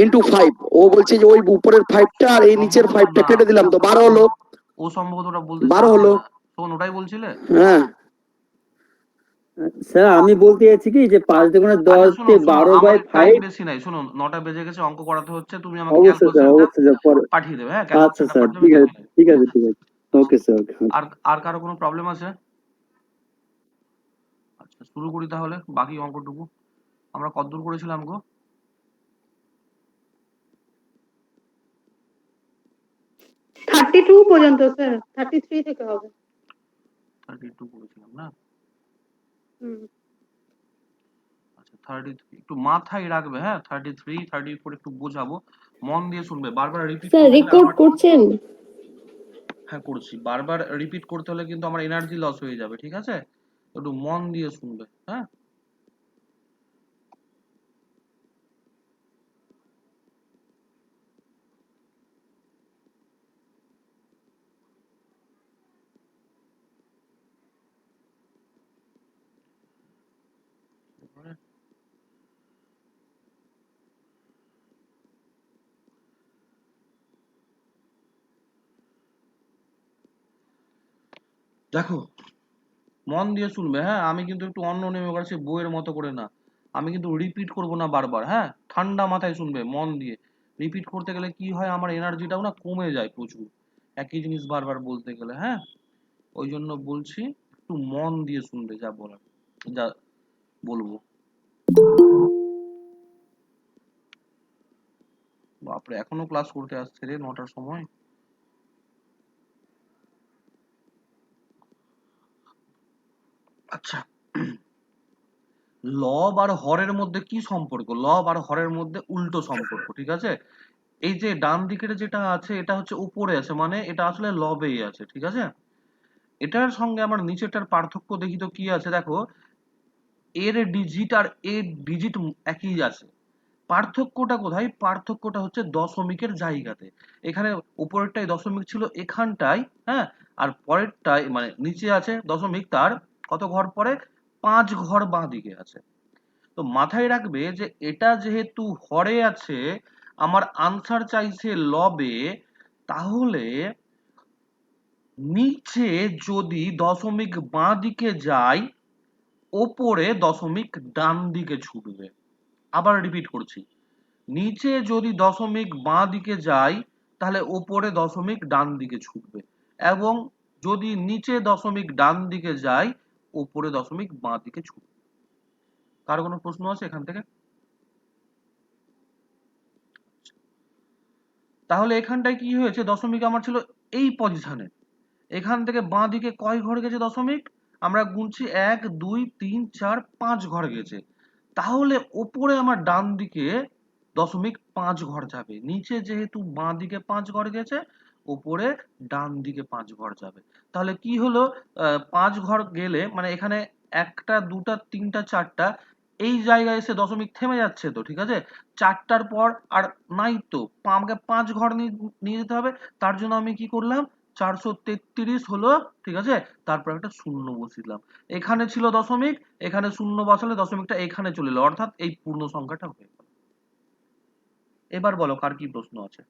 ইন্টু 5। ও বলছে যে ওই উপরের 5টা আর এই নিচের 5টা কেটে দিলাম তো 12 হলো। ও সম্ভবত ওটা বলতে 12 হলো। শোন, ওটাই বলছিলে? হ্যাঁ স্যার আমি বলতে চাইছি কি যে 5 দিয়ে 10 শোনো দিয়ে শোনো 12 বাই আমাদের টাইম 5। বেশি নাই, শোনো 9টা বেজে গেছে, অঙ্ক করাতে হচ্ছে, তুমি আমাকে অবশ্যই স্যার, ক্যালকুলেশনটা অবশ্যই স্যার, পরে। পাঠিয়ে দেবে। হ্যাঁ, আচ্ছা ক্যালকুলেশনটা স্যার, পাঠিয়ে দেবে, ঠিক আছে ঠিক আছে, ওকে স্যার। আর আর কারো কোনো প্রবলেম আছে? আচ্ছা শুরু করি তাহলে বাকি অঙ্কটুকু। আমরা কতদূর করেছিলাম গো? 32 পর্যন্ত স্যার, 33 থেকে হবে। 32 করেছিলাম না? হুম। আচ্ছা 33 একটু মাথায় রাখবে। হ্যাঁ 33 34 একটু বোঝাবো, মন দিয়ে শুনবে। বারবার রিপিট স্যার রেকর্ড করছেন? হ্যাঁ করছি। বারবার রিপিট করতে হলে কিন্তু আমার এনার্জি লস হয়ে যাবে, ঠিক আছে? একটু মন দিয়ে শুনবে। হ্যাঁ দেখো মন দিয়ে শুনবে। হ্যাঁ আমি কিন্তু একটু অন্য নেমে করেছি, বইয়ের মতো করে না। আমি কিন্তু রিপিট করব না বারবার। হ্যাঁ ঠান্ডা মাথায় শুনবে মন দিয়ে। রিপিট করতে গেলে কি হয়, আমার এনার্জিটাও না কমে যায় প্রচুর, একই জিনিস বারবার বলতে গেলে। হ্যাঁ ওই জন্য বলছি একটু মন দিয়ে শুনবে যা বলার, যা বলবো। বাপরে এখনো ক্লাস করতে আসছে রে 9টার সময়। আচ্ছা লব আর হরের মধ্যে কি সম্পর্ক? লব আর হরের মধ্যে উল্টো সম্পর্ক, ঠিক আছে? এই যে ডান দিকের যেটা আছে এটা হচ্ছে উপরে আছে, মানে এটা আসলে লবেই আছে, ঠিক আছে? এটার সঙ্গে আমার নিচেরটার পার্থক্য দেখি তো কি আছে। দেখো এর ডিজিট আর এর ডিজিট একই আছে। পার্থক্যটা কোথায়? পার্থক্যটা হচ্ছে দশমিকের জায়গাতে। এখানে উপরেরটাই দশমিক ছিল এখানটায়, হ্যাঁ, আর পরেরটাই মানে নিচে আছে দশমিক, তার কত ঘর পরে? 5 ঘর বাঁ দিকে আছে। তো মাথায় রাখবে যে এটা যেহেতু হরে আছে, আমার আনসার চাইছে লবে, তাহলে নিচে যদি দশমিক বাঁ দিকে যায়, ওপরে দশমিক ডান দিকে ছুটবে। আবার রিপিট করছি, নিচে যদি দশমিক বাঁ দিকে যায় তাহলে ওপরে দশমিক ডান দিকে ছুটবে, এবং যদি নিচে দশমিক ডান দিকে যায় ওপরে দশমিক বাঁ দিকে ছুটবে। কার কোনো প্রশ্ন আছে এখান থেকে? তাহলে এখানটায় কি হয়েছে, দশমিক আমার ছিল এই পজিশনে, এখান থেকে বাঁ দিকে কয় ঘর গেছে দশমিক? আমরা গুনছি 1 2 3 4 5 ঘর গেছে। তাহলে ওপরে আমার ডান দিকে দশমিক 5 ঘর যাবে। নিচে যেহেতু বাঁ দিকে 5 ঘর গেছে, ওপরে ডান দিকে 5 ঘর যাবে। তাহলে কি হলো, 5 ঘর গেলে মানে এখানে 1টা 2টা 3টা 4টা, এই জায়গায় এসে দশমিক থেমে যাচ্ছে তো, ঠিক আছে? 4টার পর আর নাই তো, আমাকে 5 ঘর নিয়ে যেতে হবে। তার জন্য আমি কি করলাম, 433 হলো, ঠিক আছে? তারপর একটা শূন্য বসিলাম। এখানে ছিল দশমিক, এখানে শূন্য বসালে দশমিকটা এখানে চলে এলো, অর্থাৎ এই পূর্ণ সংখ্যাটা হয়ে গেল। এবার বলো কার কি প্রশ্ন আছে?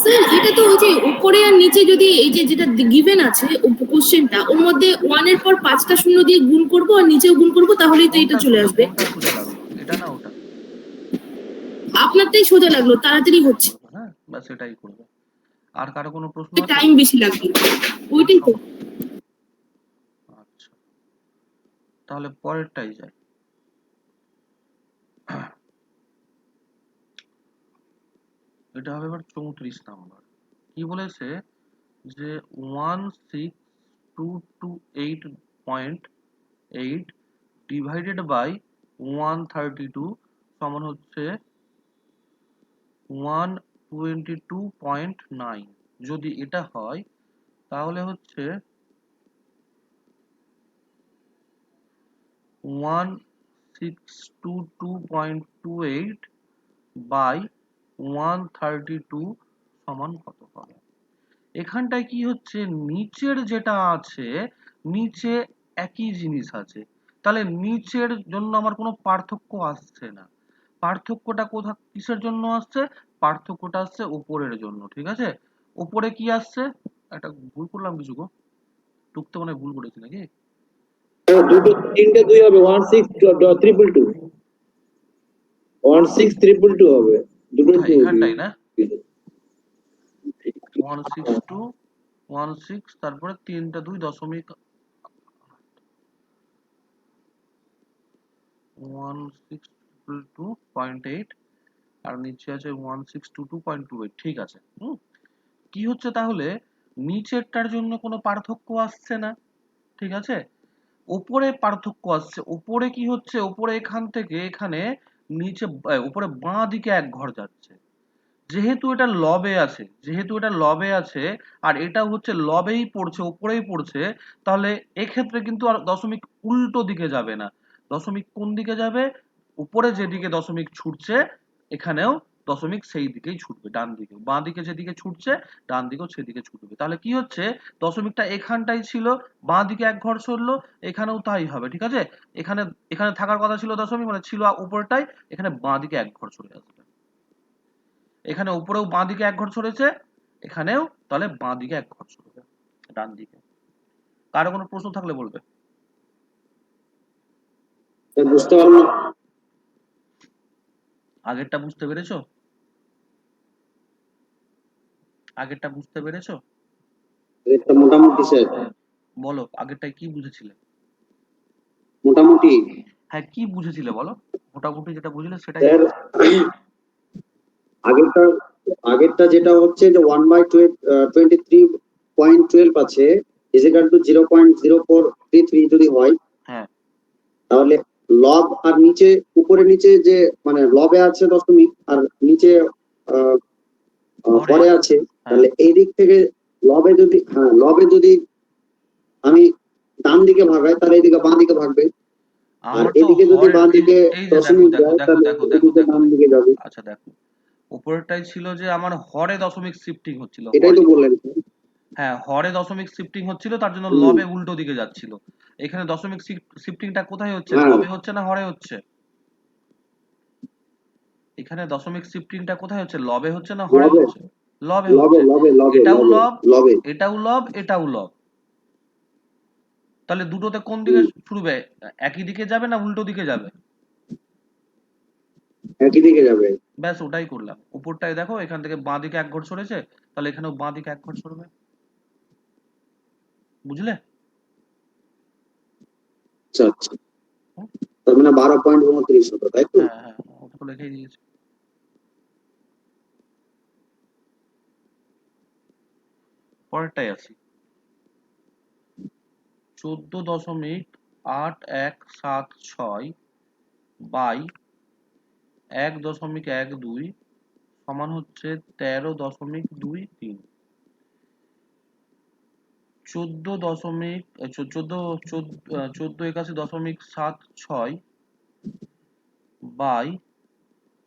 স্যার এটা তো ওই যে উপরে আর নিচে যদি এই যে যেটা গিভেন আছে কোশ্চেনটা, ওর মধ্যে 1 এর পর 5টা শূন্য দিয়ে গুণ করব আর নিচেও গুণ করব, তাহলেই তো এটা চলে আসবে। কোনটা সোজা লাগলো, এটা না ওটা? আপনারটাই সোজা লাগলো, তাড়াতাড়ি হচ্ছে। হ্যাঁ ব্যাস এটাই করবে। আর কারো কোনো প্রশ্ন আছে? টাইম বেশি লাগবে, ওইটাই তো। আচ্ছা, তাহলে পরেরটাই যাই। এটা হবে এবার 34 নাম্বার। কি বলেছে যে 16228.8 ডিভাইডেড বাই 132 সমান হচ্ছে 122.9। যদি এটা হয় তাহলে হচ্ছে 1622.28 বাই 132 সমান কত হবে? এখানটায় কি হচ্ছে, নিচের যেটা আছে নিচে একই জিনিস আছে, তাহলে নিচের জন্য আমার কোনো পার্থক্য আসছে না। পার্থক্যটা কিসের জন্য আসছে? পার্থক্যটা আসছে উপরের জন্য। ঠিক আছে, উপরে কি আসছে? একটা ভুল করলাম কিছু গো, টুকতে মনে হয় ভুল করেছি নাকি? দুটো 3টে 2 হবে 1622 1622 হবে দুটো কোথায়? এখানটাই না? 16216 তারপরে 3টা 2 দশমিক 1622.8 আর নিচে আছে 1622.28। ঠিক আছে। কি হচ্ছে তাহলে, নিচেরটার জন্য কোনো পার্থক্য আসছে না। ঠিক আছে, ওপরে পার্থক্য আসছে। ওপরে কি হচ্ছে, ওপরে এখান থেকে এখানে নিচে উপরে বাঁ দিকে এক ঘর যাচ্ছে। যেহেতু এটা লবে আছে, আর এটা হচ্ছে লবেই পড়ছে, উপরেই পড়ছে, তাহলে এক্ষেত্রে কিন্তু আর দশমিক উল্টো দিকে যাবে না। দশমিক কোন দিকে যাবে? উপরে যেদিকে দশমিক ছুটছে এখানেও দশমিক সেই দিকেই ছুটবে, ডান দিকে। বাঁ দিকে যেদিকে ছুটছে ডান দিকেও সেদিকে ছুটবে। তাহলে কি হচ্ছে, দশমিকটা এখানটাই ছিল, বাঁ দিকে এক ঘর সরলো, এখানেও তাই হবে। ঠিক আছে, এখানে এখানে থাকার কথা ছিল দশমিক, মানে ছিল উপরটাই, এখানে বাঁ দিকে এক ঘর সরে আসবে। এখানে উপরেও বাঁ দিকে এক ঘর সরেছে, এখানেও তাহলে বাঁ দিকে এক ঘর সরবে ডান দিকে। কারো কোনো প্রশ্ন থাকলে বলবে। বুঝতে পারলাম না। আগেরটা বুঝতে পেরেছো? আগেরটা বুঝতে পেরেছো? এটা মোটামুটি স্যার, বলো আগেরটাই কি বুঝেছিলে? মোটামুটি হ্যাঁ, কি বুঝেছিলে বলো, মোটামুটি যেটা বুঝলে সেটাই স্যার। বলো। আগেরটা আগেরটা যেটা হচ্ছে যে 1/23.12 আছে ইজিক্যাল টু 0.0433 যদি হয়, হ্যাঁ, তাহলে লব আর নিচে উপরে নিচে যে মানে লবে আছে দশমিক আর নিচে আহ, হরে আছে, তাহলে এই দিক থেকে লবে যদি আমি ডান দিকে ভাগাই তাহলে এইদিকে বাঁ দিকে ভাগবে, আর আমার তো এদিকে যদি হরের বাঁ দিকে এই যে দেখো দশমিক দেখো যায় দেখো তাহলে দেখো দেখো এদিকে দেখো ডান দিকে যাবে। আচ্ছা দেখো, উপরেরটাই ছিল যে আমার হরে দশমিক শিফটিং হচ্ছিল, এটাই তো বললেন। হ্যাঁ হরে দশমিক শিফটিং হচ্ছিল, তার জন্য হুম, লবে উল্টো দিকে যাচ্ছিল। এখানে দশমিক শিফটিংটা কোথায় হচ্ছে, হ্যাঁ লবে হচ্ছে না হরে হচ্ছে? এখানে দশমিক শিফটিংটা কোথায় হচ্ছে, লবে হচ্ছে না হরে লবে হচ্ছে? লবে লবে হচ্ছে। লবে লবে এটাও লবে লব, লবে এটাও লব, এটাও লব। তাহলে দুটোতে কোন দিকে ছুটবে? একই দিকে যাবে না উল্টো দিকে যাবে? একই দিকে যাবে। ব্যাস ওটাই করলাম। উপরটায় দেখো এখান থেকে বাঁ দিকে এক ঘর সরেছে, তাহলে এখানেও বাঁ দিকে এক ঘর সরবে। বুঝলে? আচ্ছা আচ্ছা, তার মানে 12.29 হতো, তাই তো? হ্যাঁ হ্যাঁ, ওটা তো লিখেই দিয়েছে। পরেরটাই আসি। 14.8176 বাই 1.12 সমান হচ্ছে 13.23। 1481.76 বাই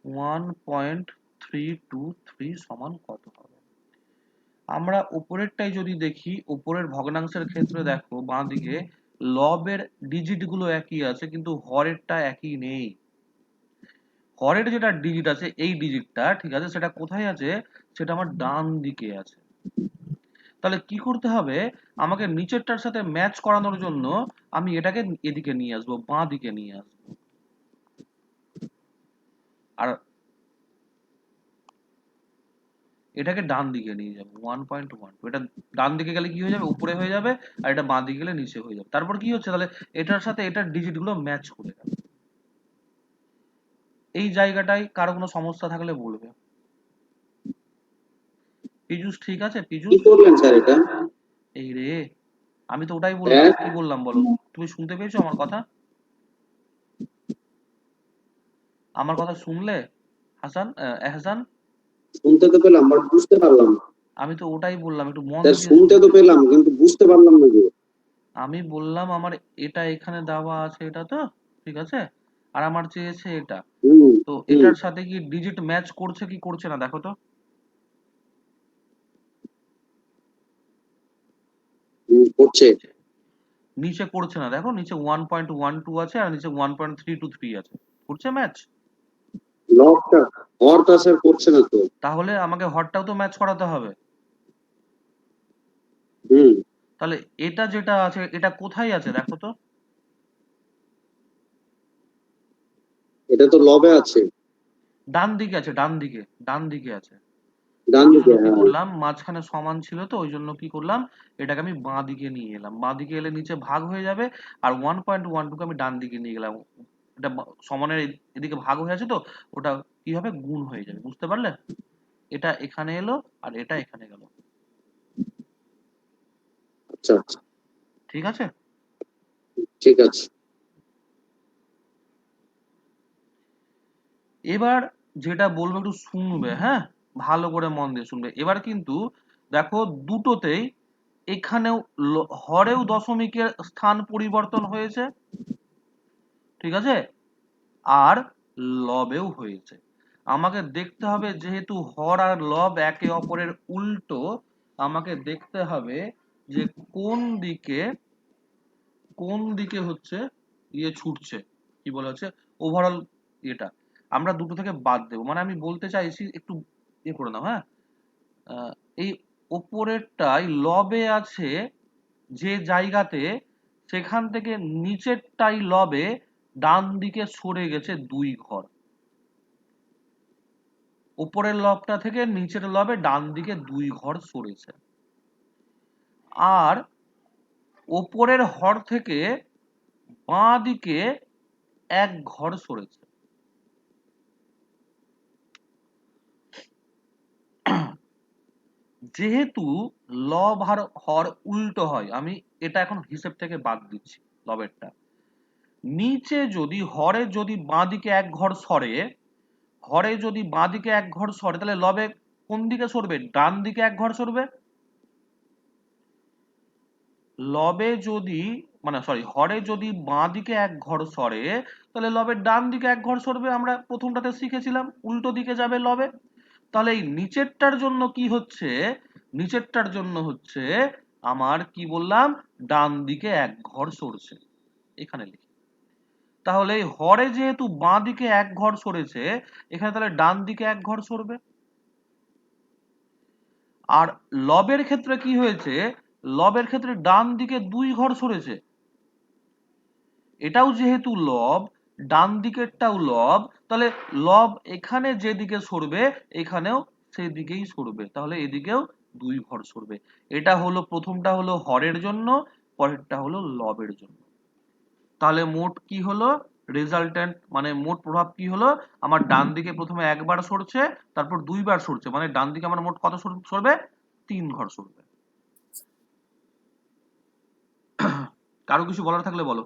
1.323 সমান কত হবে? আমরা উপরেরটাই যদি দেখি, উপরের ভগ্নাংশের ক্ষেত্রে দেখো বাঁ দিকে লবের ডিজিট গুলো একই আছে, কিন্তু হরেরটা একই নেই। হরের যেটা ডিজিট আছে এই ডিজিটটা, ঠিক আছে, সেটা কোথায় আছে? সেটা আমার ডান দিকে আছে। তাহলে কি করতে হবে, আমাকে নিচেরটার সাথে ম্যাচ করানোর জন্য আমি এটাকে এদিকে নিয়ে আসবো, বাঁ দিকে নিয়ে আসবো। আর এটাকে ডান দিকে নিয়ে যাবো 1.1, এটা ডান দিকে গেলে কি হয়ে যাবে, উপরে হয়ে যাবে, আর এটা বাঁ দিকে গেলে নিচে হয়ে যাবে। তারপর কি হচ্ছে, তাহলে এটার সাথে এটার ডিজিট গুলো ম্যাচ করে গেল। এই জায়গাটায় কারো কোনো সমস্যা থাকলে বলবে। পীযূষ ঠিক আছে? কি পীযূষ, করলেন স্যার এটা? এই রে, আমি তো ওটাই বললাম। হ্যাঁ, কি বললাম বলো? তুমি শুনতে পেয়েছো আমার কথা? আমার কথা শুনলে হাসান, এহসান? শুনতে তো পেলাম বাট বুঝতে পারলাম না। আমি তো ওটাই বললাম, একটু মন স্যার দিয়ে শুনতে তো শুনবে। পেলাম কিন্তু বুঝতে পারলাম না যে। আমি বললাম আমার এটা এখানে দেওয়া আছে, এটা তো ঠিক আছে, আর আমার চেয়েছে এটা, হুম তো হুম এটার সাথে কি ডিজিট ম্যাচ করছে কি করছে না দেখো তো। করছে। নিচে করছে না, দেখো নিচে 1.12 আছে আর নিচে 1.323 আছে, করছে ম্যাচ? লবটা হরটা স্যার করছে না তো। তাহলে আমাকে হরটাও তো ম্যাচ করাতে হবে। হুম তাহলে এটা যেটা আছে এটা কোথায় আছে দেখো তো। এটা তো লবে আছে, ডান দিকে আছে, ডান দিকে, ডান দিকে আছে। ডান ওই জন্য দিকে। কি হ্যাঁ, করলাম, মাঝখানে সমান ছিল তো ওই জন্য কি করলাম, এটাকে আমি বাঁ দিকে নিয়ে এলাম। বাঁ দিকে এলে নিচে ভাগ হয়ে যাবে, আর 1.12 কে আমি ডান দিকে নিয়ে গেলাম। এটা সমানের এদিকে ভাগ হয়ে আছে তো, ওটা কি হবে, গুণ হয়ে যাবে। বুঝতে পারলে? এটা এখানে এলো আর এটা এখানে গেল। আচ্ছা আচ্ছা, ঠিক আছে? ঠিক আছে। এবার যেটা বলবো একটু শুনবে, হ্যাঁ, ভালো করে মন দিয়ে শুনবে। এবার কিন্তু দেখো দুটোতেই, এখানেও হরেও দশমিকের স্থান পরিবর্তন হয়েছে, ঠিক আছে, আর লবেও হয়েছে। আমাকে দেখতে হবে যেহেতু হর আর লব একে অপরের উল্টো, আমাকে দেখতে হবে যে কোন দিকে, কোন দিকে হচ্ছে ইয়ে ছুটছে, কি বলা হচ্ছে, ওভারঅল ইয়েটা আমরা দুটো থেকে বাদ দেবো। মানে আমি বলতে চাইছি একটু ইয়ে করে নাও, হ্যাঁ। আহ, এই ওপরেরটাই লবে আছে যে জায়গাতে, সেখান থেকে নিচেরটাই লবে ডান দিকে সরে গেছে 2 ঘর। উপরের লবটা থেকে নিচের লবে ডান দিকে 2 ঘর সরেছে। আর ওপরের হর থেকে বাঁ দিকে 1 ঘর সরেছে। যেহেতু লব আর হর উল্টো হয়, আমি এটা এখন হিসেব থেকে বাদ দিচ্ছি লবেরটা। নিচে যদি হরে যদি বাঁ দিকে 1 ঘর সরে, হরে যদি বাঁ দিকে 1 ঘর সরে, তাহলে লবে কোন দিকে সরবে, ডান দিকে 1 ঘর সরবে। লবে যদি, মানে সরি, হরে যদি বাঁ দিকে 1 ঘর সরে, তাহলে লবের ডান দিকে 1 ঘর সরবে। আমরা প্রথমটাতে শিখেছিলাম উল্টো দিকে যাবে লবে। তাহলে এই নিচেরটার জন্য কি হচ্ছে, নিচেরটার জন্য হচ্ছে আমার কি বললাম, ডান দিকে 1 ঘর সরছে। এখানে লিখি। তাহলে এই হরে যেহেতু বাঁ দিকে 1 ঘর সরেছে, এখানে তাহলে ডান দিকে 1 ঘর সরবে। আর লবের ক্ষেত্রে কি হয়েছে, লবের ক্ষেত্রে ডান দিকে 2 ঘর সরেছে। এটাও যেহেতু লব, ডান দিকেরটাও লব, তাহলে লব এখানে যেদিকে সরবে এখানেও সেই দিকেই সরবে, তাহলে এদিকেও 2 ঘর সরবে। এটা হলো প্রথমটা হলো হরের জন্য, পরেরটা হলো লবের জন্য। তাহলে মোট কি হলো, রেজাল্টেন্ট মানে মোট প্রভাব কি হলো, আমার ডান দিকে প্রথমে 1 বার সরছে, তারপর 2 বার সরছে, মানে ডান দিকে আমার মোট কত সরবে, 3 ঘর সরবে। কারো কিছু বলার থাকলে বলো।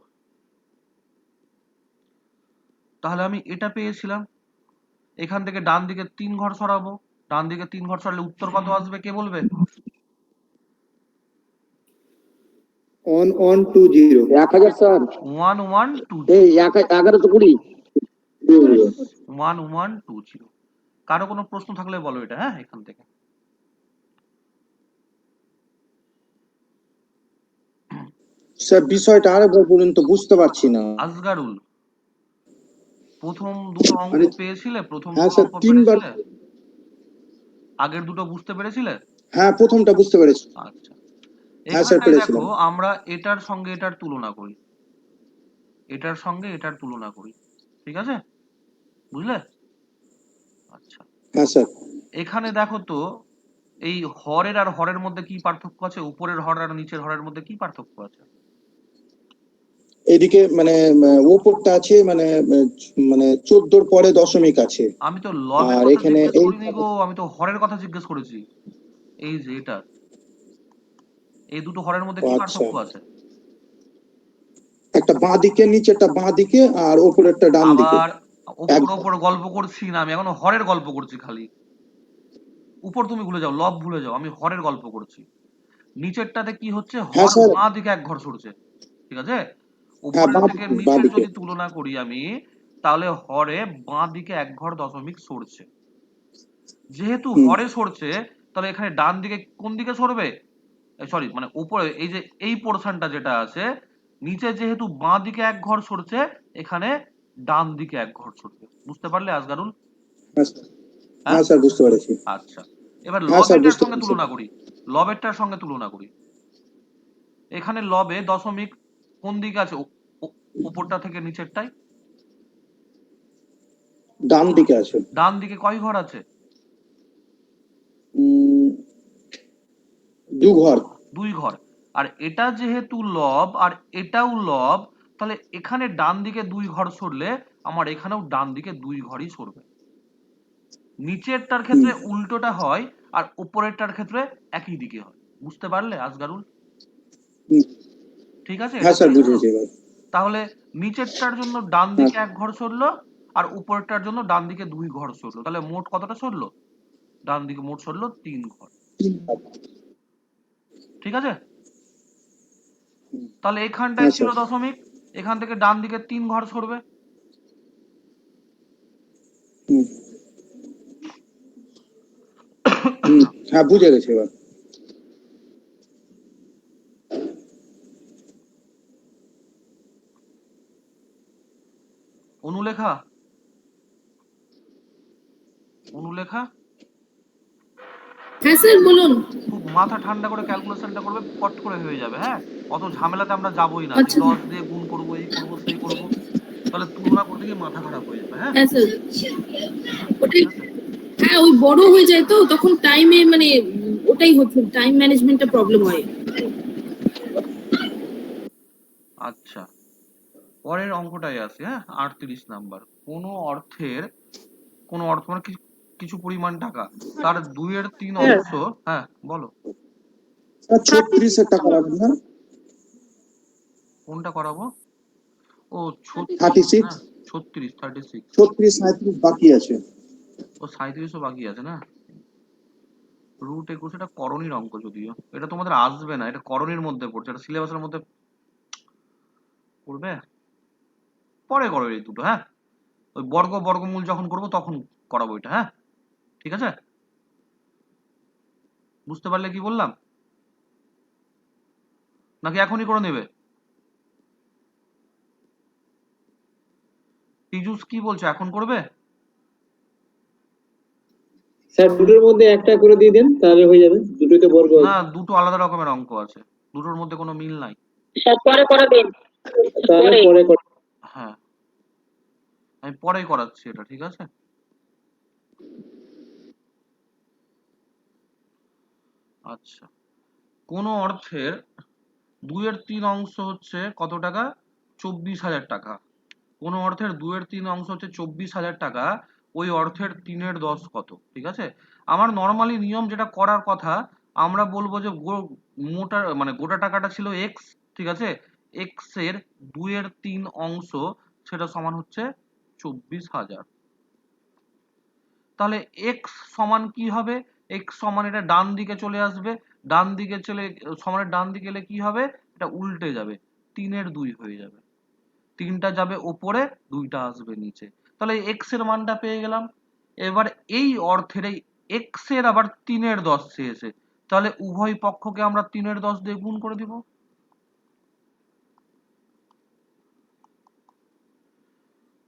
তাহলে আমি এটা পেয়েছিলাম, এখান থেকে ডান দিকে 3 ঘর সরাবো, ডান দিকে 3 ঘর সরালে উত্তর কত আসবে কে বলবে? 1120। 1000 স্যার। 1120, এই 1120। 1120। কারো কোনো প্রশ্ন থাকলে বলো এটা, হ্যাঁ, এখান থেকে। স্যার বিষয়টা আরেকবার বলুন তো, বুঝতে পারছি না। আসগারুল, প্রথম দুটো অঙ্ক মানে পেয়েছিলে, প্রথম হ্যাঁ দুটো স্যার, অঙ্ক 3 বার। পেরেছিলে, আগের দুটো বুঝতে পেরেছিলে? হ্যাঁ, প্রথমটা বুঝতে পেরেছি। আচ্ছা, হ্যাঁ স্যার, এখানটায় দেখো পেরেছিলাম। আমরা এটার সঙ্গে এটার তুলনা করি, এটার সঙ্গে এটার তুলনা করি, ঠিক আছে, বুঝলে? আচ্ছা, হ্যাঁ স্যার। এখানে দেখো তো এই হরের আর হরের মধ্যে কি পার্থক্য আছে? উপরের হর আর নিচের হরের মধ্যে কি পার্থক্য আছে? এদিকে মানে ওপরটা আছে মানে মানে 14 পরে দশমিক আছে, আমি তো লবের আর কথা এখানে জিজ্ঞেস এই করিনি গো, আমি তো হরের কথা জিজ্ঞেস করেছি। এই যে এটা, এই দুটো হরের মধ্যে কি আচ্ছা, পার্থক্য আছে? একটা বাঁ দিকে, নিচেরটা বাঁ দিকে আর ওপরেরটা ডান দিকে। আবার এক ওপর ওপর গল্প করছি না, আমি এখনো হরের গল্প করছি খালি। উপর তুমি ভুলে যাও, লব ভুলে যাও, আমি হরের গল্প করছি। নিচেরটাতে কি হচ্ছে? হ্যাঁ হর স্যার, বাঁ দিকে এক ঘর সরছে, ঠিক আছে? হ্যাঁ উপরের থেকে বাঁ নিচের দিকে। যদি তুলনা করি আমি, তাহলে হরে বাঁ দিকে এক ঘর দশমিক সরছে। যেহেতু হুম, হরে সরছে, তাহলে এখানে ডান দিকে কোন দিকে সরবে? সরি, মানে উপরে এই যে এই পোর্শনটা যেটা আছে, নিচে যেহেতু বাঁ দিকে এক ঘর সরছে, এখানে ডান দিকে এক ঘর সরবে। বুঝতে পারলে আজগারুল? হ্যাঁ স্যার, হ্যাঁ, হ্যাঁ স্যার বুঝতে পেরেছি। আচ্ছা। এবার হ্যাঁ স্যার লবেরটার বুঝতে সঙ্গে পেরেছি। তুলনা করি, লবেরটার সঙ্গে তুলনা করি। এখানে লবে দশমিক কোন দিকে আছে? উপরটা থেকে নিচেরটাই। ডান দিকে আছে। ডান দিকে কয় ঘর আছে? উম, 2 ঘর। 2 ঘর। আর এটা যেহেতু লব আর এটাও লব, তাহলে এখানে ডান দিকে 2 ঘর সরলে আমার এখানেও ডান দিকে 2 ঘরই সরবে। নিচেরটার হুম, ক্ষেত্রে উল্টোটা হয়, আর উপরেরটার ক্ষেত্রে একই দিকে হয়। বুঝতে পারলে আজগারুল? হুম, ঠিক আছে, হ্যাঁ এটা স্যার ক্লিয়ার হলো? বুঝেছি এবার। তাহলে নিচেরটার জন্য ডান হ্যাঁ দিকে এক ঘর সরলো, আর উপরেরটার জন্য ডান দিকে 2 ঘর সরলো। তাহলে মোট কতটা সরলো? ডান দিকে মোট সরলো 3 ঘর। ঠিক আছে? তাহলে এখানটায় হ্যাঁ ছিল স্যার। দশমিক, এখান থেকে ডান দিকে 3 ঘর সরবে। হুম, হুম, হ্যাঁ বুঝে গেছি এবার। অনুলেখা, অনুলেখা, হ্যাঁ স্যার বলুন। খুব মাথা ঠান্ডা করে ক্যালকুলেশনটা করবে, পট করে হয়ে যাবে। হ্যাঁ, অত ঝামেলাতে আমরা যাবোই না যে আচ্ছা 10 দিয়ে গুণ করবো, এই করবো সেই করবো, তাহলে তুলনা করতে গিয়ে মাথা খারাপ হয়ে যাবে। হ্যাঁ, হ্যাঁ স্যার, ওটাই। ঠিক আছে। হ্যাঁ ওই বড় হয়ে যায় তো তখন টাইমে মানে ওটাই হচ্ছে, টাইম ম্যানেজমেন্টটা প্রবলেম হয়। আচ্ছা, পরের অঙ্কটাই আছে। হ্যাঁ, 38 নাম্বার। কোনো অর্থ মানে কিছু পরিমাণ টাকা, তার 2/3 অংশ। হ্যাঁ বলো, স্যার 36 টাকা লাগবে না? কোনটা করাবো? ও 36, 36, হ্যাঁ 36। 36, 37 বাকি আছে। ও 37ও বাকি আছে না? √21, এটা করণীর অঙ্ক, যদিও এটা তোমাদের আসবে না, এটা করণীর মধ্যে পড়ছে, এটা সিলেবাসের মধ্যে পড়বে। পরে করো এই দুটো। হ্যাঁ, ওই বর্গমূল যখন করবো তখন করাবো এটা। হ্যাঁ, ঠিক আছে? বুঝতে পারলে কি বললাম? নাকি এখনই করে নেবে? পীযুষ কি বলছো, এখন করবে? স্যার দুটোর মধ্যে একটা করে দিয়ে দেন, তাহলে হয়ে যাবে, দুটোই তো বর্গ না, আছে। দুটো আলাদা রকমের অঙ্ক আছে, দুটোর মধ্যে কোনো মিল নাই। পরে করে দিন। তাহলে পরে হ্যাঁ, আমি পরেই করাচ্ছি এটা, ঠিক আছে? আচ্ছা, কোন অর্থের 2/3 অংশ হচ্ছে কত টাকা? 24,000 টাকা। কোন অর্থের 2/3 অংশ হচ্ছে 24,000 টাকা, ওই অর্থের 3/10 কত? ঠিক আছে, আমার নর্মালি নিয়ম যেটা করার কথা, আমরা বলবো যে মোটা মানে গোটা টাকাটা ছিল এক্স, ঠিক আছে? এক্স এর 2/3 অংশ, সেটা সমান হচ্ছে 24,000। তাহলে এক্স সমান কি হবে? এক্স সমান এটা ডান দিকে চলে আসবে, ডান দিকে চলে সমানের ডান দিকে এলে কি হবে? এটা উল্টে যাবে, 3/2 হয়ে যাবে। 3টা যাবে ওপরে, 2টা আসবে নিচে। তাহলে এক্স এর মানটা পেয়ে গেলাম। এবার এই অর্থের এই এক্স এর আবার 3/10 চেয়েছে, তাহলে উভয় পক্ষকে আমরা 3/10 দিয়ে গুণ করে দিব।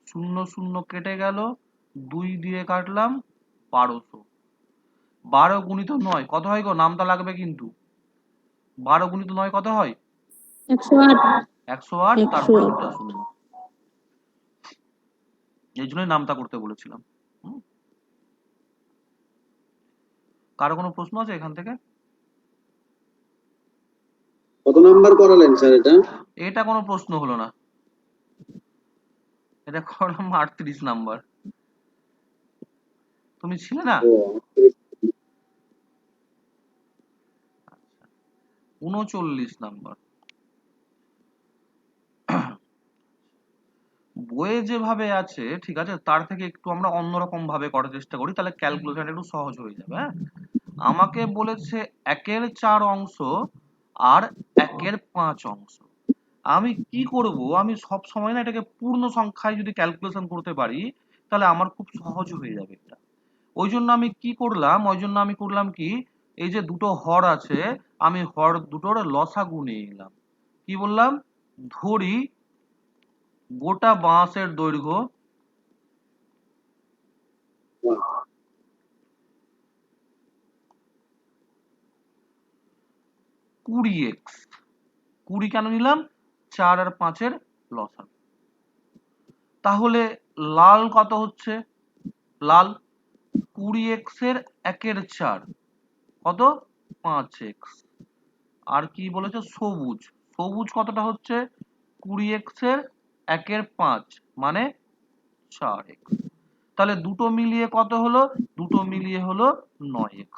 শূন্য শূন্য কেটে গেল, 2 দিয়ে কাটলাম, 1200। 12 গুণিত 9 কত হয় গো? নামতা লাগবে কিন্তু। 12 গুণিত 9 কত হয়? 108। 108, তারপরে 108। দুটো শূন্য। এই জন্যই নামতা করতে বলেছিলাম। কারো কোনো প্রশ্ন আছে এখান থেকে? কত নাম্বার করালেন স্যার এটা? এটা কোনো প্রশ্ন হলো না, এটা করলাম 38 নাম্বার। তুমি ছিলে না? ও, 39 নাম্বার। বইয়ে যেভাবে আছে ঠিক আছে, তার থেকে একটু আমরা অন্যরকম ভাবে করার চেষ্টা করি, তাহলে ক্যালকুলেশন একটু সহজ হয়ে যাবে। হ্যাঁ, আমাকে বলেছে 1/4 অংশ আর 1/5 অংশ। আমি কি করব, আমি সব সময় না এটাকে পূর্ণ সংখ্যায় যদি ক্যালকুলেশন করতে পারি তাহলে আমার খুব সহজ হয়ে যাবে এটা। ওই জন্য আমি কি করলাম, কি, এই যে দুটো হর আছে, আমি হর দুটোর লসাগু নিয়ে নিলাম। কি বললাম, ধরি গোটা বাঁশের দৈর্ঘ্য 20x। 20 কেন নিলাম, 4 আর 5 লসাগু। তাহলে লাল কত হচ্ছে, লাল 20x এর 1/4 কত, 5x। আর কি বলেছে, সবুজ, সবুজ কতটা হচ্ছে, 20x এর 1/5 মানে 4x। তাহলে দুটো মিলিয়ে কত হলো, দুটো মিলিয়ে হলো 9x।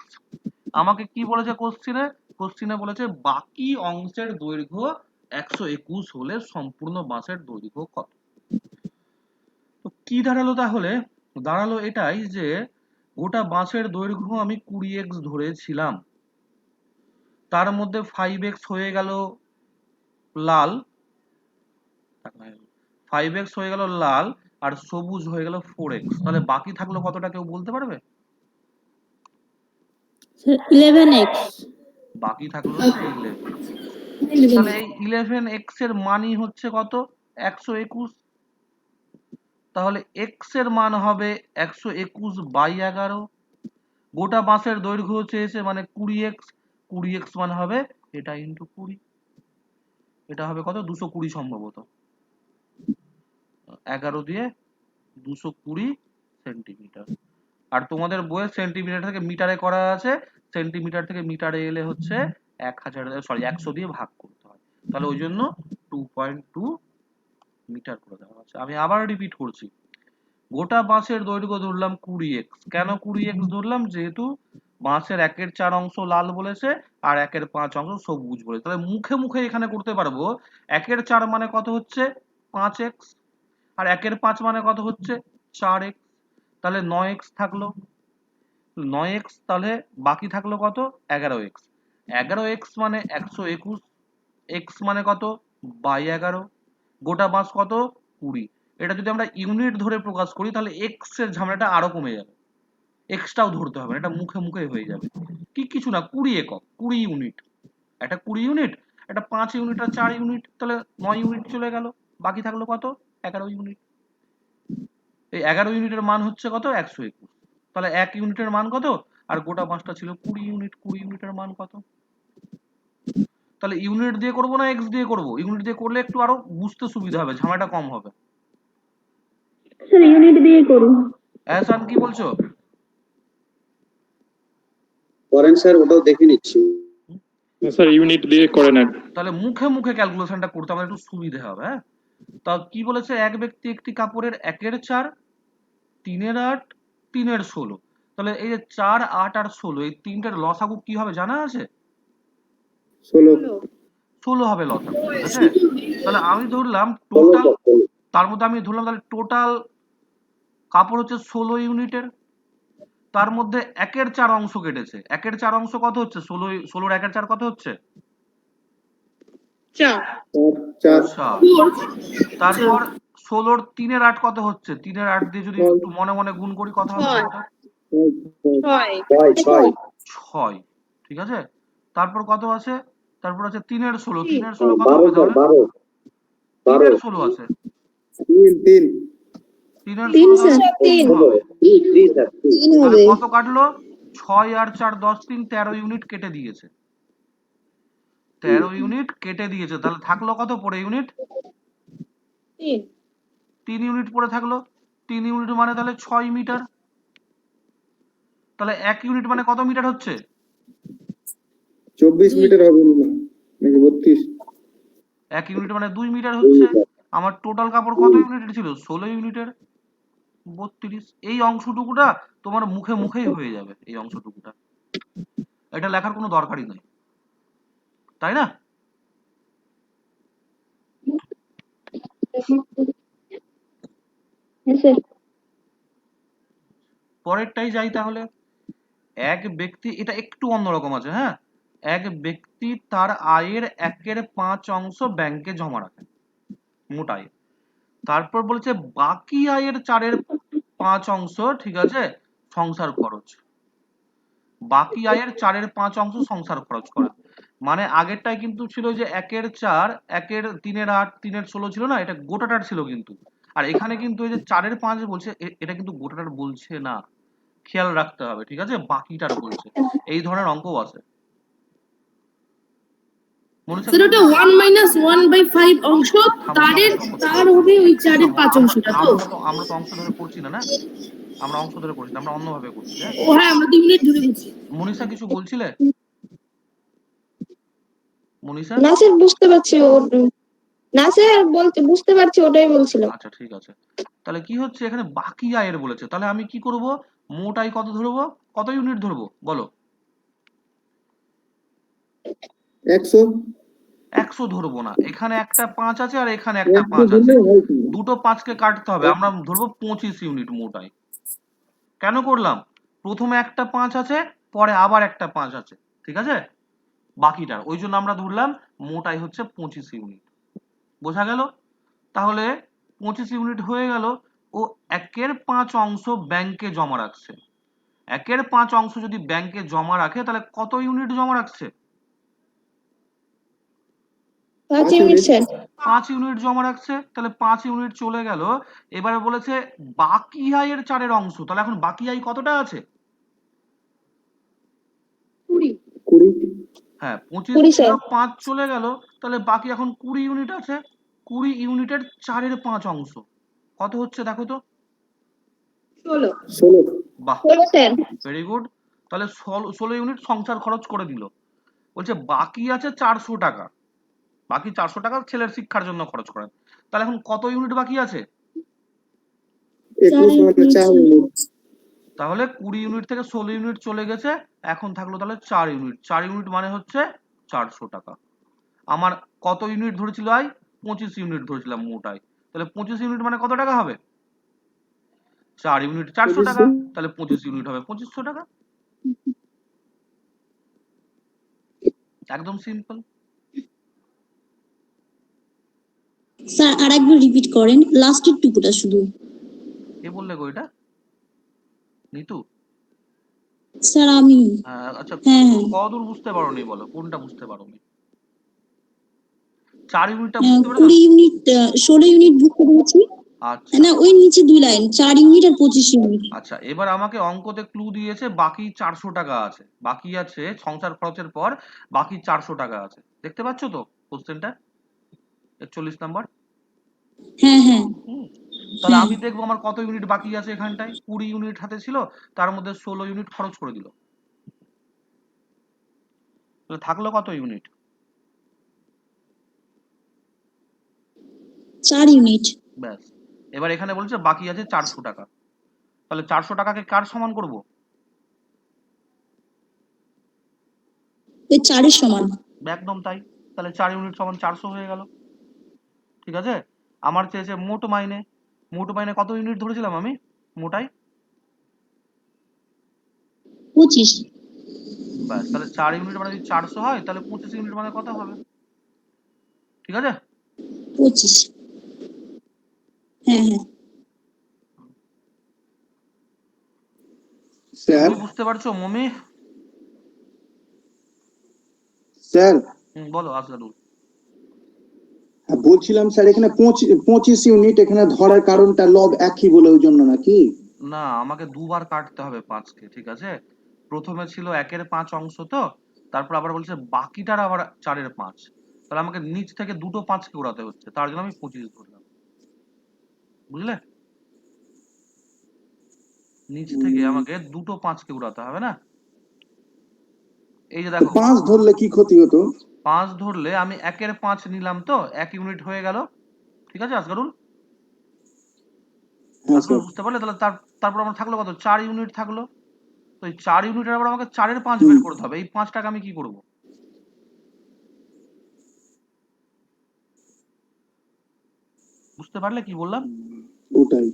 আমাকে কি বলেছে কোশ্চিনে বলেছে বাকি অংশের দৈর্ঘ্য 121 হলে সম্পূর্ণ বাঁশের দৈর্ঘ্য কত। তো কি দাঁড়ালো তাহলে, দাঁড়ালো এটাই যে গোটা বাঁশের দৈর্ঘ্য আমি 20x ধরেছিলাম, তার মধ্যে 5x হয়ে গেল লাল, 5x হয়ে গেল লাল, আর সবুজ হয়ে গেল 4x। তাহলে বাকি থাকলো কতটা, কেউ বলতে পারবে? 11x। বাকি থাকলো হচ্ছে 11। তাহলে এই 11x এর মানই হচ্ছে কত, 121। তাহলে x এর মান হবে 121/11। গোটা বাঁশের দৈর্ঘ্য চেয়েছে মানে 20x, 20x মানে হবে এটা ইন্টু 20। এটা হবে কত, 220 সম্ভবত, 11 দিয়ে 220 সেন্টিমিটার। আর তোমাদের বইয়ে সেন্টিমিটার থেকে মিটারে করা আছে, সেন্টিমিটার থেকে মিটারে এলে হচ্ছে 100 দিয়ে ভাগ করতে হয়, তাহলে ওই জন্য 2.2 মিটার করে দেওয়া আছে। আমি আবার রিপিট করছি, গোটা বাঁশের দৈর্ঘ্য ধরলাম 20x। কেন 20x ধরলাম, যেহেতু বাঁশের 1/4 অংশ লাল বলেছে আর 1/5 অংশ সবুজ বলেছে। তাহলে মুখে মুখে এখানে করতে পারবো, 1/4 মানে কত হচ্ছে 5x, আর 1/5 মানে কত হচ্ছে 4x। তাহলে 9x থাকলো, 9x। তাহলে বাকি থাকলো কত, 11x। 11x মানে 121, x মানে কত 11, গোটা বাঁশ কত 20। এটা যদি আমরা ইউনিট ধরে প্রকাশ করি তাহলে x এর ঝামেলাটা আরো কমে যাবে, এক্সটাও ধরতে হবে না, এটা মুখে মুখে হয়ে যাবে। কিছু না, 20 একক, 20 ইউনিট, এটা 20 ইউনিট, এটা 5 ইউনিট আর 4 ইউনিট, তাহলে 9 ইউনিট চলে গেল, বাকি থাকলো কত 11 ইউনিট। এই 11 ইউনিটের মান হচ্ছে কত 121। তাহলে 1 ইউনিটের মান কত, আর গোটা বাঁশটা ছিল 20 ইউনিট, 20 ইউনিটের মান কত। তাহলে ইউনিট দিয়ে করবো না এক্স দিয়ে করবো, ইউনিট দিয়ে করলে একটু আরো বুঝতে সুবিধা হবে, ঝামেলাটা কম হবে। স্যার ইউনিট দিয়ে করুন। এহসান কি বলছো? করেন স্যার, ওটাও দেখে নিচ্ছি। স্যার ইউনিট দিয়ে করে নেন। তাহলে মুখে মুখে ক্যালকুলেশনটা করতে আমাদের একটু সুবিধা হবে। হ্যাঁ, তা কি বলেছে, এক ব্যক্তি একটি কাপড়ের 1/4, 3/8, 3/16। তাহলে এই যে 4, 8 আর 16 এই তিনটের লসাগু কি হবে জানা আছে? 16 হবে লসাগু, ঠিক আছে। তাহলে আমি ধরলাম টোটাল, তার মধ্যে আমি ধরলাম তাহলে টোটাল কাপড় হচ্ছে 16 ইউনিটের, তার মধ্যে 1/4 অংশ কেটেছে। 1/4 অংশ কত হচ্ছে, 16 1/4 কত হচ্ছে 4। 4। তারপর 16 3/8 কত হচ্ছে, 3/8 দিয়ে যদি একটু মনে মনে গুণ করি কত হবে, 6। ঠিক আছে। তারপর কত আছে, তারপর আছে 3/16, 3/16 কত হবে, তাহলে 3/16 আছে, 3/16 হবে। তাহলে কত কাটলো, 6 আর 4 10, 3 13 ইউনিট কেটে দিয়েছে, 13 ইউনিট কেটে দিয়েছে। তাহলে থাকলো কত পড়ে ইউনিট, 3 ইউনিট পড়ে থাকলো। 3 ইউনিট মানে তাহলে 6 মিটার। তাহলে 1 ইউনিট মানে কত মিটার হচ্ছে? 24 মিটার হবে না নাকি 32? 1 ইউনিট মানে 2 মিটার হচ্ছে। আমার টোটাল কাপড় কত ইউনিটের ছিল? 16 ইউনিটের। 32। এই অংশটুকুটা তোমার মুখে মুখেই হয়ে যাবে, এই অংশটুকুটা। এটা লেখার কোনো দরকারই নেই, তাই না? পরেরটাই যাই তাহলে। এক ব্যক্তি, এটা একটু অন্যরকম আছে, হ্যাঁ। এক ব্যক্তি তার আয়ের 1/5 অংশ ব্যাংকে জমা রাখেন, মোট আয়। তারপর বলেছে বাকি আয়ের 4/5 অংশ, ঠিক আছে, সংসার খরচ। বাকি আয়ের 4/5 অংশ সংসার খরচ করেন। মানে আগেরটাই কিন্তু ছিল যে 1/4, 1/3/8, 3/16 ছিল না, এটা গোটাটার ছিল কিন্তু। আর এখানে কিন্তু এই যে 4/5 বলছে, এটা কিন্তু গোটাটার বলছে না, খেয়াল রাখতে হবে, ঠিক আছে, বাকিটার বলছে। এই ধরনের অঙ্কও আছে। মনীষা স্যার ওটা 1 - 1/5 অংশ, তার হবে ওই 4/5 অংশটা তো। আমরা তো অংশ ধরে করছি না, না আমরা অংশ ধরে করছি না, আমরা অন্যভাবে করছি। হ্যাঁ, ও হ্যাঁ, আমরা 2 মিনিট ধরে বুঝি। মনীষা কিছু বলছিলে? মনীষা? না স্যার বুঝতে পারছি না স্যার বলতে বুঝতে পারছি, ওটাই বলছিলাম। আচ্ছা ঠিক আছে। তাহলে কি হচ্ছে এখানে বাকি আয়ের বলেছে, তাহলে আমি কি করব? মোট আয় কত ধরবো, কত ইউনিট ধরবো বলো? 100 100 ধরবো না, এখানে একটা 5 আছে আর এখানে একটা 5 আছে, দুটো 5কে কাটতে হবে। আমরা ধরবো 25 ইউনিট মোট আয়। কেন করলাম? প্রথমে একটা 5 আছে, পরে আবার একটা 5 আছে, ঠিক আছে, বাকিটার, ওই জন্য আমরা ধরলাম মোট আয় হচ্ছে 25 ইউনিট। বোঝা গেল? তাহলে 25 ইউনিট হয়ে গেল। ও 1/5 অংশ ব্যাংকে জমা রাখছে। 1/5 অংশ যদি ব্যাংকে জমা রাখে তাহলে কত ইউনিট জমা রাখছে? 5 ইউনিট স্যার। 5 ইউনিট জমা রাখছে। তাহলে 5 ইউনিট চলে গেল। এবারে বলেছে বাকি আয়ের 4 অংশ, তাহলে এখন বাকি আয় কতটা আছে? 20 হ্যাঁ, 25 20 ছিল, স্যার। 5 চলে গেল, তাহলে বাকি এখন 20 ইউনিট আছে। 20 ইউনিটের 4/5 অংশ কত হচ্ছে দেখো তো? 16 বাহ, 16 স্যার। Very good. তাহলে 16 ইউনিট সংসার খরচ করে দিল। বলছে বাকি আছে 400 টাকা, বাকি 400 টাকা ছেলের শিক্ষার জন্য খরচ করেন। তাহলে এখন কত ইউনিট বাকি আছে? 21 মানে 4 মিনিট। তাহলে 20 ইউনিট থেকে 16 ইউনিট চলে গেছে, এখন থাকলো তাহলে 4 ইউনিট। 4 ইউনিট মানে হচ্ছে 400 টাকা। আমার কত ইউনিট ধরেছিল আয়? 25 ইউনিট ধরেছিলাম মোট আয়। তাহলে 25 ইউনিট মানে কত টাকা হবে? 4 ইউনিট 400 টাকা, তাহলে 25 ইউনিট হবে 2500 টাকা। একদম সিম্পল। স্যার আরেকবার রিপিট করেন লাস্টের টুকুটা শুধু। কে বললে গো এটা? নিতু? স্যার আমি। হ্যাঁ, আচ্ছা, হ্যাঁ হ্যাঁ। কতদূর বুঝতে পারোনি বলো, কোনটা বুঝতে পারোনি? 4 ইউনিটটা বুঝতে পেরেছো? 20 ইউনিট 16 ইউনিট বুঝতে পেরেছি। আচ্ছা না ওই নিচে 2 লাইন 4 ইউনিট আর 25 ইউনিট। আচ্ছা, এবার আমাকে অঙ্কতে ক্লু দিয়েছে বাকি 400 টাকা আছে, বাকি আছে সংসার খরচের পর বাকি 400 টাকা আছে। দেখতে পাচ্ছ তো কোশ্চেনটা? 41 নাম্বার। হ্যাঁ হ্যাঁ। তাহলে হ্যাঁ। আমি দেখবো আমার কত ইউনিট বাকি আছে এখানটায়। 20 ইউনিট হাতে ছিল, তার মধ্যে 16 ইউনিট খরচ করে দিল, তাহলে থাকলো কত ইউনিট? 4 ইউনিট। ব্যাস। এবার এখানে বলছে বাকি আছে 400 টাকা, তাহলে 400 টাকাকে কার সমান করব? এই 4 এর সমান। একদম তাই। তাহলে 4 ইউনিট সমান 400 হয়ে গেল, ঠিক আছে। আমার চেয়েছে মোট মাইনে। মোট মাইনে কত ইউনিট ধরেছিলাম আমি মোটাই? 25। ব্যাস, তাহলে 4 ইউনিট মানে যদি 400 হয় তাহলে 25 ইউনিট মানে কত হবে? ঠিক আছে। 25। হ্যাঁ হ্যাঁ। স্যার তুমি বুঝতে পারছো মমি? স্যার বলো আসগারুল। বলছিলাম স্যার এখানে 25 ইউনিট এখানে ধরার কারণটা লব একই বলে ওই জন্য নাকি? না, আমাকে দুবার কাটতে হবে 5কে, ঠিক আছে। প্রথমে ছিল 1/5 অংশ, তো তারপর আবার বলছে বাকিটার আবার 4/5, তাহলে আমাকে নিচ থেকে দুটো 5কে উড়াতে হচ্ছে, তার জন্য আমি 25 ধরলাম। বুঝলে? নিচ থেকে আমাকে দুটো 5কে উড়াতে হবে না? এই যে দেখো 5 ধরলে কি ক্ষতি হতো? 5 ধরলে আমি 1-এর 5 নিলাম, তো 1 ইউনিট হয়ে গেল। ঠিক আছে আসগারুল? হ্যাঁ আসগারুল স্যার। বুঝতে পারলে? তাহলে তারপর আমার থাকলো কত? 4 ইউনিট থাকলো। তো এই 4 ইউনিটের আবার আমাকে 4-এর 5 বের করতে হবে। এই 5টাকে আমি কি করব? বুঝতে পারলে কি বললাম? ওটাই।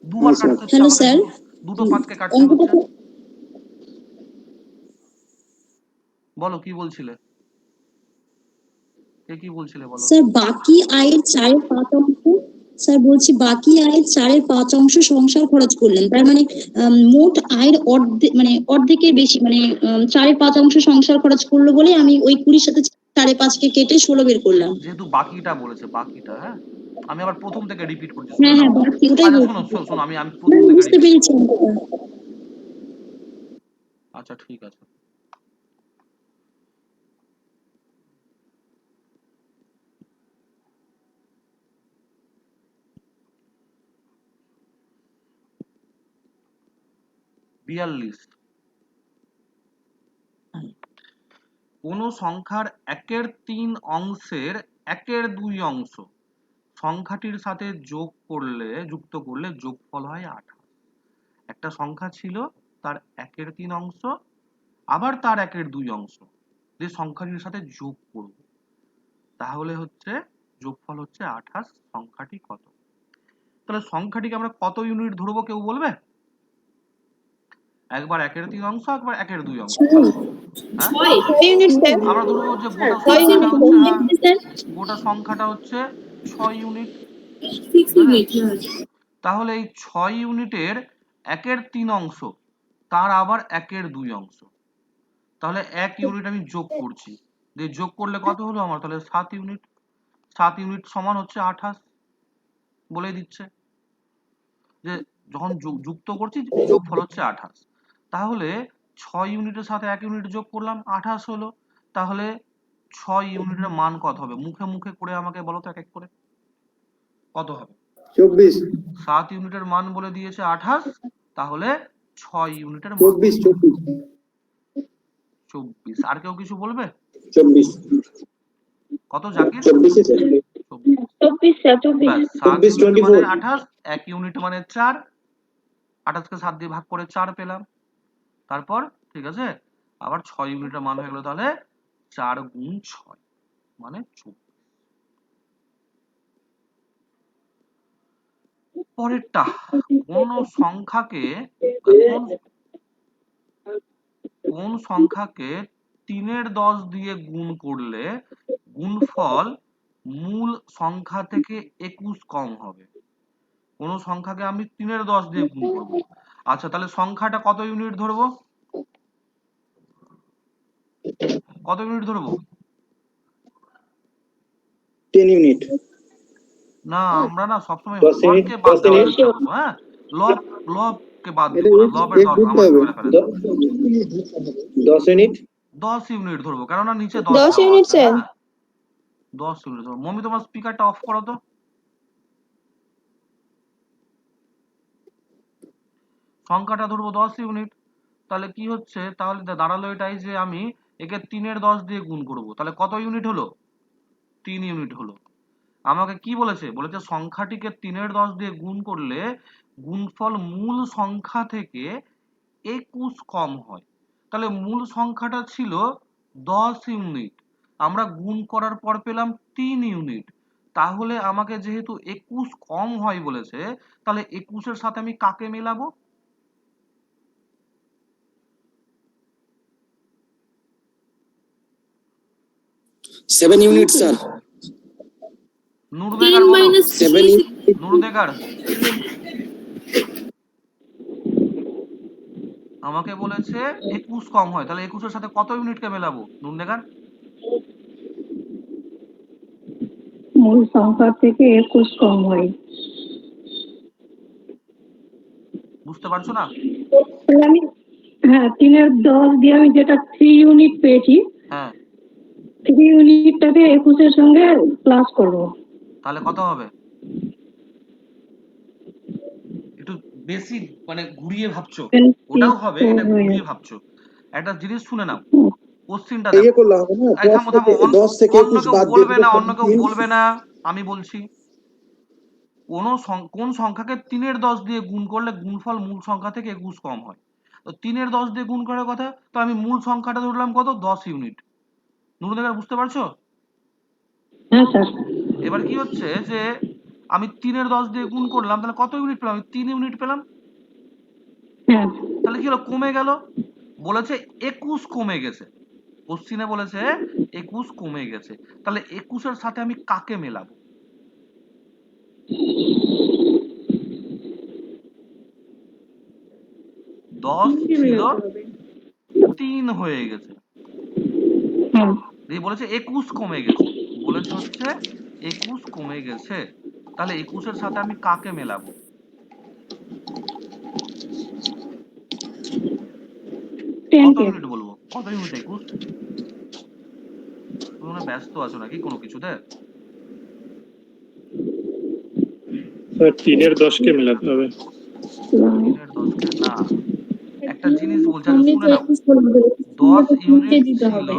দুবার স্যার। কাটতে হচ্ছে হ্যালো আমাকে, স্যার, দুটো 5কে কাটতে অঙ্কটা হচ্ছে। বলো কি বলছিলে? কে কি বলছিলে বলো? স্যার বাকি আয়ের 4/5 অংশ, স্যার বলছি বাকি আয়ের 4/5 অংশ সংসার খরচ করলেন, তার মানে মোট আয়ের অর্ধেক, মানে অর্ধেকের বেশি, মানে 4/5 অংশ সংসার খরচ করলো বলে আমি ওই 20 সাথে 5.5কে কেটে 16 বের করলাম। যেহেতু বাকিটা বলেছে, বাকিটা, হ্যাঁ, আমি আবার প্রথম থেকে রিপিট করছি, শুনে হ্যাঁ নাও। হ্যাঁ, বাকি ওটাই আচ্ছা বলছি। শোনো শোনো শোনো, আমি না, প্রথম থেকে বুঝতে রিপিট। পেরেছি অঙ্কটা। আচ্ছা ঠিক আছে। বিয়াল্লিশ। কোন সংখ্যার 1-এর 3 অংশের 1-এর 2 অংশ সংখ্যাটির সাথে যুক্ত করলে যোগফল হয় 28। একটা সংখ্যা ছিল, তার 1-এর 3 অংশ, আবার তার 1-এর 2 অংশ, যে সংখ্যাটির সাথে যোগ করব, তাহলে হচ্ছে যোগফল হচ্ছে 28। সংখ্যাটি কত? তাহলে সংখ্যাটিকে আমরা কত ইউনিট ধরবো কেউ বলবে? একবার 1-এর 3 অংশ, একবার 1-এর 2 অংশ, তাহলে হ্যাঁ 6 আমরা ধরবো যে গোটা 6 সংখ্যাটা ইউনিট হচ্ছে, হ্যাঁ, স্যার, গোটা সংখ্যাটা হচ্ছে 6 ইউনিট। 6 ঠিক আছে? ইউনিট। তাহলে এই 6 ইউনিটের 1-এর 3 অংশ, তার আবার 1-এর 2 অংশ, তাহলে 1 ইউনিট আমি যোগ করছি, দিয়ে যোগ করলে কত হলো আমার? তাহলে 7 ইউনিট। 7 ইউনিট সমান হচ্ছে 28, বলে দিচ্ছে যে যখন যুক্ত করছি যোগফল হচ্ছে 28। তাহলে 6 ইউনিটের সাথে 1 ইউনিট যোগ করলাম, 28 হলো। তাহলে 6 ইউনিটের মান কত হবে? মুখে মুখে করে আমাকে বলো তো এক এক করে, কত হবে? 24। 7 ইউনিটের মান বলে দিয়েছে 28, তাহলে 6 ইউনিটের মান 24 24। আর কেউ কিছু বলবে? 24 কত জাকির? 24 স্যার। 24 স্যার, 24। ব্যাস, 7 24 ইউনিট মানে 24। 28, 1 ইউনিট মানে 4, 28কে 7 দিয়ে ভাগ করে 4 পেলাম। তারপর ঠিক আছে, আবার 6 ইউনিটের মান হয়ে গেল, তাহলে 4 গুণ 6 মানে 24। পরেরটা, কোন সংখ্যাকে কোন সংখ্যাকে 3-এর 10 দিয়ে গুণ করলে গুণফল মূল সংখ্যা থেকে 21 কম হবে? কোন সংখ্যাকে আমি 3-এর 10 দিয়ে গুণ করব। আচ্ছা তাহলে সংখ্যাটা কত ইউনিট ধরবো? কত ইউনিট ধরবো? 10 ইউনিট। না, আমরা না সবসময় 10 ইউনিট, হরকে বাদ 10 দেওয়ার ইউনিট। চেষ্টা করবো, হ্যাঁ, লবকে বাদ এটা দিব না, লবের এক ধরতে আমার হবে। করে ফেলে। 10 ইউনিট। 10 ইউনিট ধরবো, কেননা নিচে 10 10 দেওয়া ইউনিট আছে, স্যার। হ্যাঁ 10 ইউনিট ধরবো। মমি তোমার স্পিকারটা অফ করো তো। সংখ্যাটা ধরবো 10 ইউনিট, তাহলে কি হচ্ছে? তাহলে দাঁড়ালো এটাই যে আমি একে 3-এর 10 দিয়ে গুণ করব, তাহলে কত ইউনিট হলো? 3 ইউনিট হলো। আমাকে কি বলেছে? বলেছে সংখ্যাটিকে 3-এর 10 দিয়ে গুণ করলে গুণফল মূল সংখ্যা থেকে 21 কম হয়। তাহলে মূল সংখ্যাটা ছিল 10 ইউনিট, আমরা গুণ করার পর পেলাম 3 ইউনিট। তাহলে আমাকে যেহেতু 21 কম হয় বলেছে, তাহলে 21-এর সাথে আমি কাকে মেলাবো? Seven unit sir. নুরবেগার 10 বলো, minus 7 3 নুরবেগার আমাকে বলেছে 21 কম হয়, তাহলে 21-এর সাথে কত ইউনিটকে মেলাবো নুরবেগার? মূল সংখ্যা থেকে 21 কম হয়। বুঝতে পারছো না? তাহলে আমি, হ্যাঁ, 3-এর 10 দিয়ে আমি যেটা 3 ইউনিট পেয়েছি, হ্যাঁ, 3 ইউনিটটাকে 21-এর সঙ্গে প্লাস করব। তাহলে কত হবে? একটু বেশি মানে ঘুরিয়ে ভাবছো, ওটাও হবে, এটা ঘুরিয়ে ভাবছো। একটা জিনিস শুনে নাও, কোশ্চিনটা দেখো। করলে হবে না, এই থামো থামো, 10 থেকে অন্য 21 কেউ বাদ দিয়ে বলবে দিলে না, অন্য কেউ 17। বলবে না, আমি বলছি। কোন সংখ্যাকে 3 এর 10 দিয়ে গুণ করলে গুণফল মূল সংখ্যা থেকে 21 কম হয়? তো 3 এর 10 দিয়ে গুণ করার কথা, তো আমি মূল সংখ্যাটা ধরলাম কত, 10 ইউনিট। নুরুনগর বুঝতে পারছো? হ্যাঁ স্যার। এবার কি হচ্ছে যে আমি 3 এর 10 দিয়ে গুণ করলাম, তাহলে কত ইউনিট পেলাম? আমি 3 ইউনিট পেলাম। হ্যাঁ তাহলে কি হলো, কমে গেল। বলেছে 21 কমে গেছে, কোশ্চিনে বলেছে 21 কমে গেছে। তাহলে 21 এর সাথে আমি কাকে মেলাবো? দশ ছিল 3 হয়ে গেছে, হ্যাঁ দিয়ে বলেছে 21 কমে গেছে, বলেছে হচ্ছে 21 কমে গেছে। তাহলে 21 এর সাথে আমি কাকে মেলাবো? কত ইউনিট বলবো, কত ইউনিট 21? তুমি মনে হয় ব্যস্ত আছো নাকি কোনো কিছুতে? স্যার 3 এর 10 কে মেলাতে হবে। 3 এর 10 কে না, একটা জিনিস বলছি, আগে সামনে তো শুনে নাও। 21 বলবো, 10 তো তিনটে ইউনিট দিতে ছিল, হবে।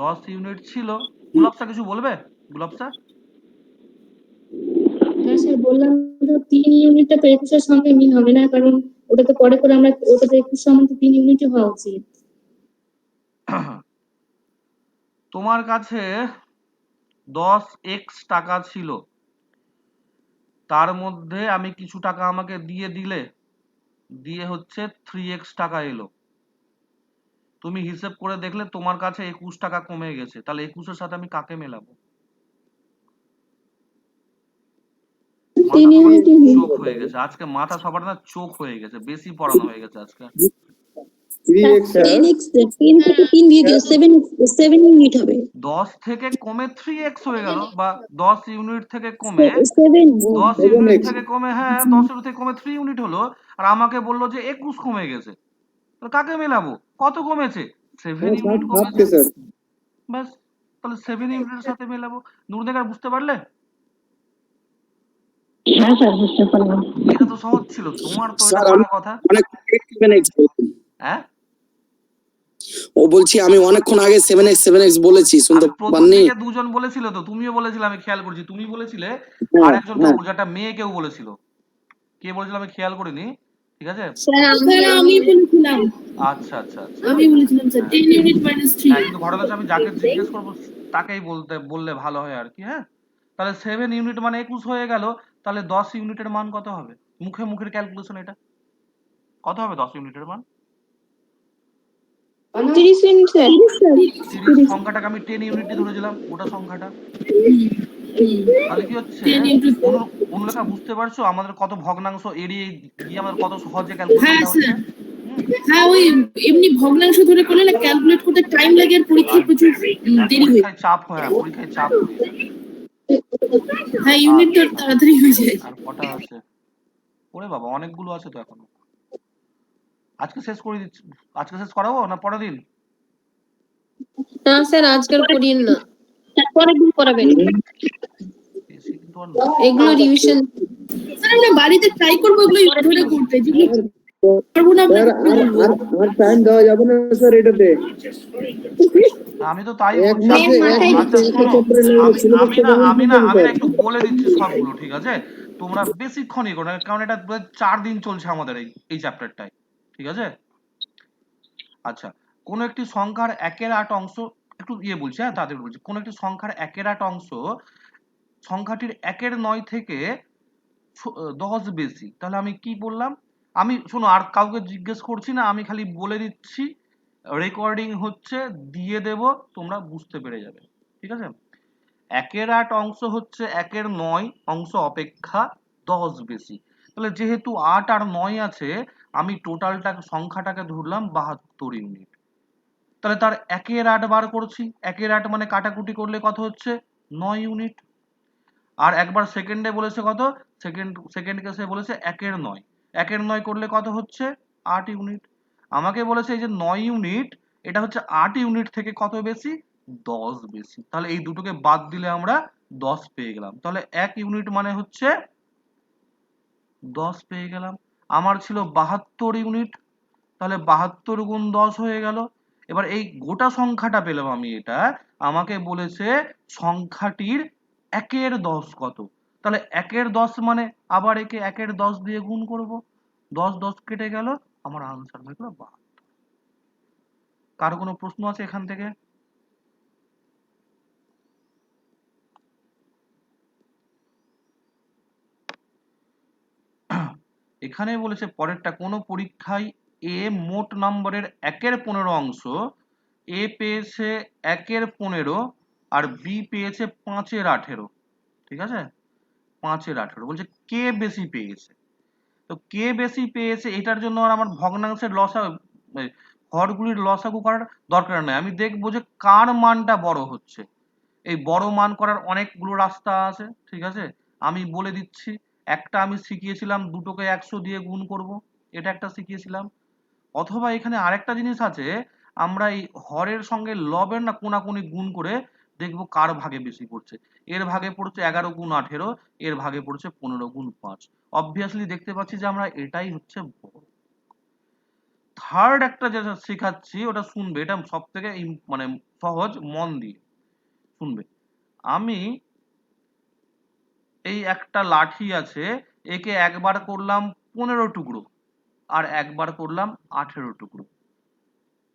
10 ইউনিট ছিল। গুলাবসা কিছু বলবে? গুলাবসা? হ্যাঁ স্যার, বললাম তো 3 ইউনিটটা তো 21 এর সঙ্গে মিল হবে না, কারণ ওটা তো পরে করে আমরা, ওটা তো 21 সমান তো 3 ইউনিটই হওয়া উচিত। তোমার কাছে 10x টাকা ছিল, তার মধ্যে আমি কিছু টাকা আমাকে দিয়ে দিলে, দিয়ে হচ্ছে 3x টাকা এলো। তুমি হিসেব করে দেখলে তোমার কাছে 21 টাকা কমে গেছে, তাহলে 21 এর সাথে আমি কাকে মেলাবো? মাথা সবার চোখ হয়ে গেছে আজকে, মাথা সবার না চোখ হয়ে গেছে, বেশি পড়ানো হয়ে গেছে আজকে। 3x sir. 10x 10 থেকে 3 বিয়োগ 7 ইউনিট হবে। 10 থেকে কমে 3x হয়ে গেল, বা 10 ইউনিট থেকে কমে 10 ইউনিট 7x। থেকে কমে, হ্যাঁ 10 ইউনিট থেকে কমে 3 ইউনিট হলো, আর আমাকে বললো যে 21 কমে গেছে। তো কাকে মেলাবো? কত কমেছে? 7 ইউনিট কমেছে। স্যার ব্যাস, তাহলে 7 ইউনিটের সাথে মেলাবো। নুরুনগর বুঝতে পারলে? হ্যাঁ স্যার, বুঝতে পারলাম। এটা তো সহজ ছিল, তোমার তো এটা স্যার আমি পারা কথা। অনেক 7x বলছি। হ্যাঁ, ও বলছি আমি অনেকক্ষণ আগে 7x বলেছি, শুনতে আমি প্রথম পাননি? দিকে দুজন বলেছিল তো, তুমিও বলেছিলে, আমি খেয়াল করছি, তুমি বলেছিলে, আর হ্যাঁ একজন হ্যাঁ। একটা মেয়ে কেউ বলেছিল, কে বলেছিল আমি খেয়াল করিনি, ঠিক আছে। স্যার আমি বলেছিলাম, আচ্ছা আচ্ছা আচ্ছা, আমি বলেছিলাম স্যার 10 ইউনিট মাইনাস 3। হ্যাঁ, কিন্তু ঘটনা হচ্ছে আমি যাকে জিজ্ঞেস করবো তাকেই বললে ভালো হয় আর কি। হ্যাঁ, তাহলে 7 ইউনিট মানে 21 হয়ে গেল। তাহলে 10 ইউনিটের মান কত হবে? মুখের ক্যালকুলেশন এটা কত হবে 10 ইউনিটের মান? 30 ইউনিট স্যার। 30 সংখ্যাটাকে আমি 10 ইউনিটই ধরেছিলাম, গোটা সংখ্যাটা। তাহলে কি হচ্ছে, 10 ইনটু 4। অনুলেখা বুঝতে পারছো আমাদের কত ভগ্নাংশ এড়িয়ে গিয়ে আমাদের কত সহজে হ্যাঁ ক্যালকুলেশনটা হচ্ছে? স্যার, হ্যাঁ ওই এমনি ভগ্নাংশ ধরে করলে না ক্যালকুলেট করতে টাইম লাগে, আর পরীক্ষায় প্রচুর দেরি হয়। পরীক্ষায় চাপ হয়, পরীক্ষায় চাপ হয়। হ্যাঁ, ইউনিট তো তাড়াতাড়ি হয়ে যায়। আর কটা আছে? ওরে বাবা, অনেকগুলো আছে তো এখনো। আজকে শেষ করে দিচ্ছি, আজকে শেষ করাবো না পরের দিন? না স্যার, আজকাল করিয়েন না, তারপরের দিন করাবেন। বেশি কিন্তু আর এগুলো রিভিশন। স্যার আমরা বাড়িতে ট্রাই করবো এগুলো ধরে করতে, যেগুলো পারবো না স্যার আপনাকে বলবো। আর টাইম দেওয়া যাবে না স্যার এটাতে। আমি তো তাই এক বলছি। মাসে আচ্ছা শোনো, আমি না একটু বলে দিচ্ছি সবগুলো, ঠিক আছে? তোমরা বেশিক্ষণ ইয়ে করো না, কারণ এটা 4 দিন চলছে আমাদের এই চ্যাপ্টারটাই, ঠিক আছে? আচ্ছা, কোন একটি সংখ্যার 1/8 অংশ, একটু ইয়ে বলছি, হ্যাঁ তাদের বলছি, কোন একটি সংখ্যার 1/8 অংশ সংখ্যাটির 1/9 থেকে 10 বেশি, তাহলে আমি কি বললাম? আমি শোনো, আর কাউকে জিজ্ঞেস করছি না, আমি খালি বলে দিচ্ছি, রেকর্ডিং হচ্ছে, দিয়ে দেব, তোমরা বুঝতে পেরে যাবে, ঠিক আছে? 1/8 অংশ হচ্ছে 1/9 অংশ অপেক্ষা 10 বেশি। তাহলে যেহেতু 8 আর 9 আছে, আমি টোটালটা সংখ্যাটাকে ধরলাম 72 ইউনিট। তাহলে তার 1/8 বার করছি, 1/8 মানে কাটাকুটি করলে কত হচ্ছে? 9 ইউনিট। আর একবার সেকেন্ডে বলেছে কত, সেকেন্ড কেসে বলেছে 1/9, 1/9 করলে কত হচ্ছে? 8 ইউনিট। আমাকে বলেছে এই যে 9 ইউনিট, এটা হচ্ছে 8 ইউনিট থেকে কত বেশি? 10 বেশি। তাহলে এই দুটোকে বাদ দিলে আমরা 10 পেয়ে গেলাম। তাহলে 1 ইউনিট মানে হচ্ছে 10 পেয়ে গেলাম। আমার ছিল 72 ইউনিট, তাহলে 72 গুণ 10 হয়ে গেল। এবার এই গোটা সংখ্যাটা পেলাম আমি, এটা আমাকে বলেছে সংখ্যাটির 1-এর 10 কত। তাহলে 1-এর 10 মানে আবার একে 1-এর 10 দিয়ে গুণ করব, 10 10 কেটে গেল, আমার আনসার হয়ে গেল 72। কার কোনো প্রশ্ন আছে এখান থেকে? এখানে বলেছে পরেরটা, কোনো পরীক্ষায় এ মোট নম্বরের 1-এর 15 অংশ, এ পেয়েছে 1-এর 15 আর বি পেয়েছে 5-এর 18। ঠিক আছে, 5-এর 18 বলছে কে বেশি পেয়েছে। তো কে বেশি পেয়েছে এটার জন্য আর আমার ভগ্নাংশের হরগুলির লসাগু করার দরকার নেই। আমি দেখবো যে কার মানটা বড় হচ্ছে। এই বড় মান করার অনেকগুলো রাস্তা আছে, ঠিক আছে, আমি বলে দিচ্ছি। একটা আমি শিখিয়েছিলাম দুটোকে 100 দিয়ে গুণ করব, এটা একটা শিখিয়েছিলাম। অথবা এখানে আরেকটা জিনিস আছে, আমরা এই হরের সঙ্গে লবের না কোনাকুনি গুণ করে দেখবো কার ভাগে বেশি পড়ছে। এর ভাগে পড়ছে 11 গুণ 18, এর ভাগে পড়ছে 15 গুণ 5। অবভিয়াসলি দেখতে পাচ্ছি যে আমরা এটাই হচ্ছে বড়। থার্ড একটা যেটা শেখাচ্ছি ওটা শুনবে, এটা সব থেকে মানে সহজ, মন দিয়ে শুনবে। আমি এই একটা লাঠি আছে, একে একবার করলাম 15 টুকরো আর একবার করলাম 18 টুকরো।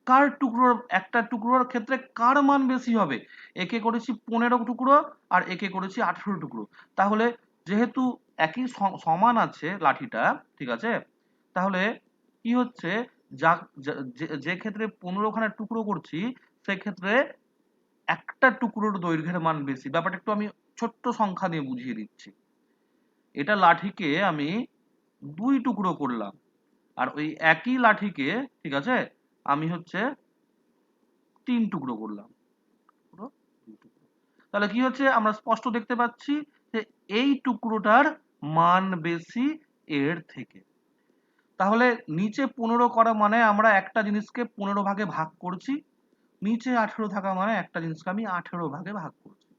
কার টুকরোর, একটা টুকরোর ক্ষেত্রে কার মান বেশি হবে? একে করেছি 15 টুকরো আর একে করেছি 18 টুকরো। তাহলে যেহেতু একই সমান আছে লাঠিটা, ঠিক আছে, তাহলে কি হচ্ছে, যে ক্ষেত্রে 15খানা টুকরো করছি সেক্ষেত্রে একটা টুকরোর দৈর্ঘ্যের মান বেশি। ব্যাপারটা একটু আমি ছোট্ট সংখ্যা দিয়ে বুঝিয়ে দিচ্ছি। এটা লাঠিকে আমি 2 টুকরো করলাম আর ওই একই লাঠিকে, ঠিক আছে, আমি হচ্ছে 3 টুকরো করলাম। তাহলে কি হচ্ছে, আমরা স্পষ্ট দেখতে পাচ্ছি যে এই টুকরোটার মান বেশি এর থেকে। তাহলে নিচে 15 করা মানে আমরা একটা জিনিসকে 15 ভাগে ভাগ করছি, নিচে 18 থাকা মানে একটা জিনিসকে আমি 18 ভাগে ভাগ করছি।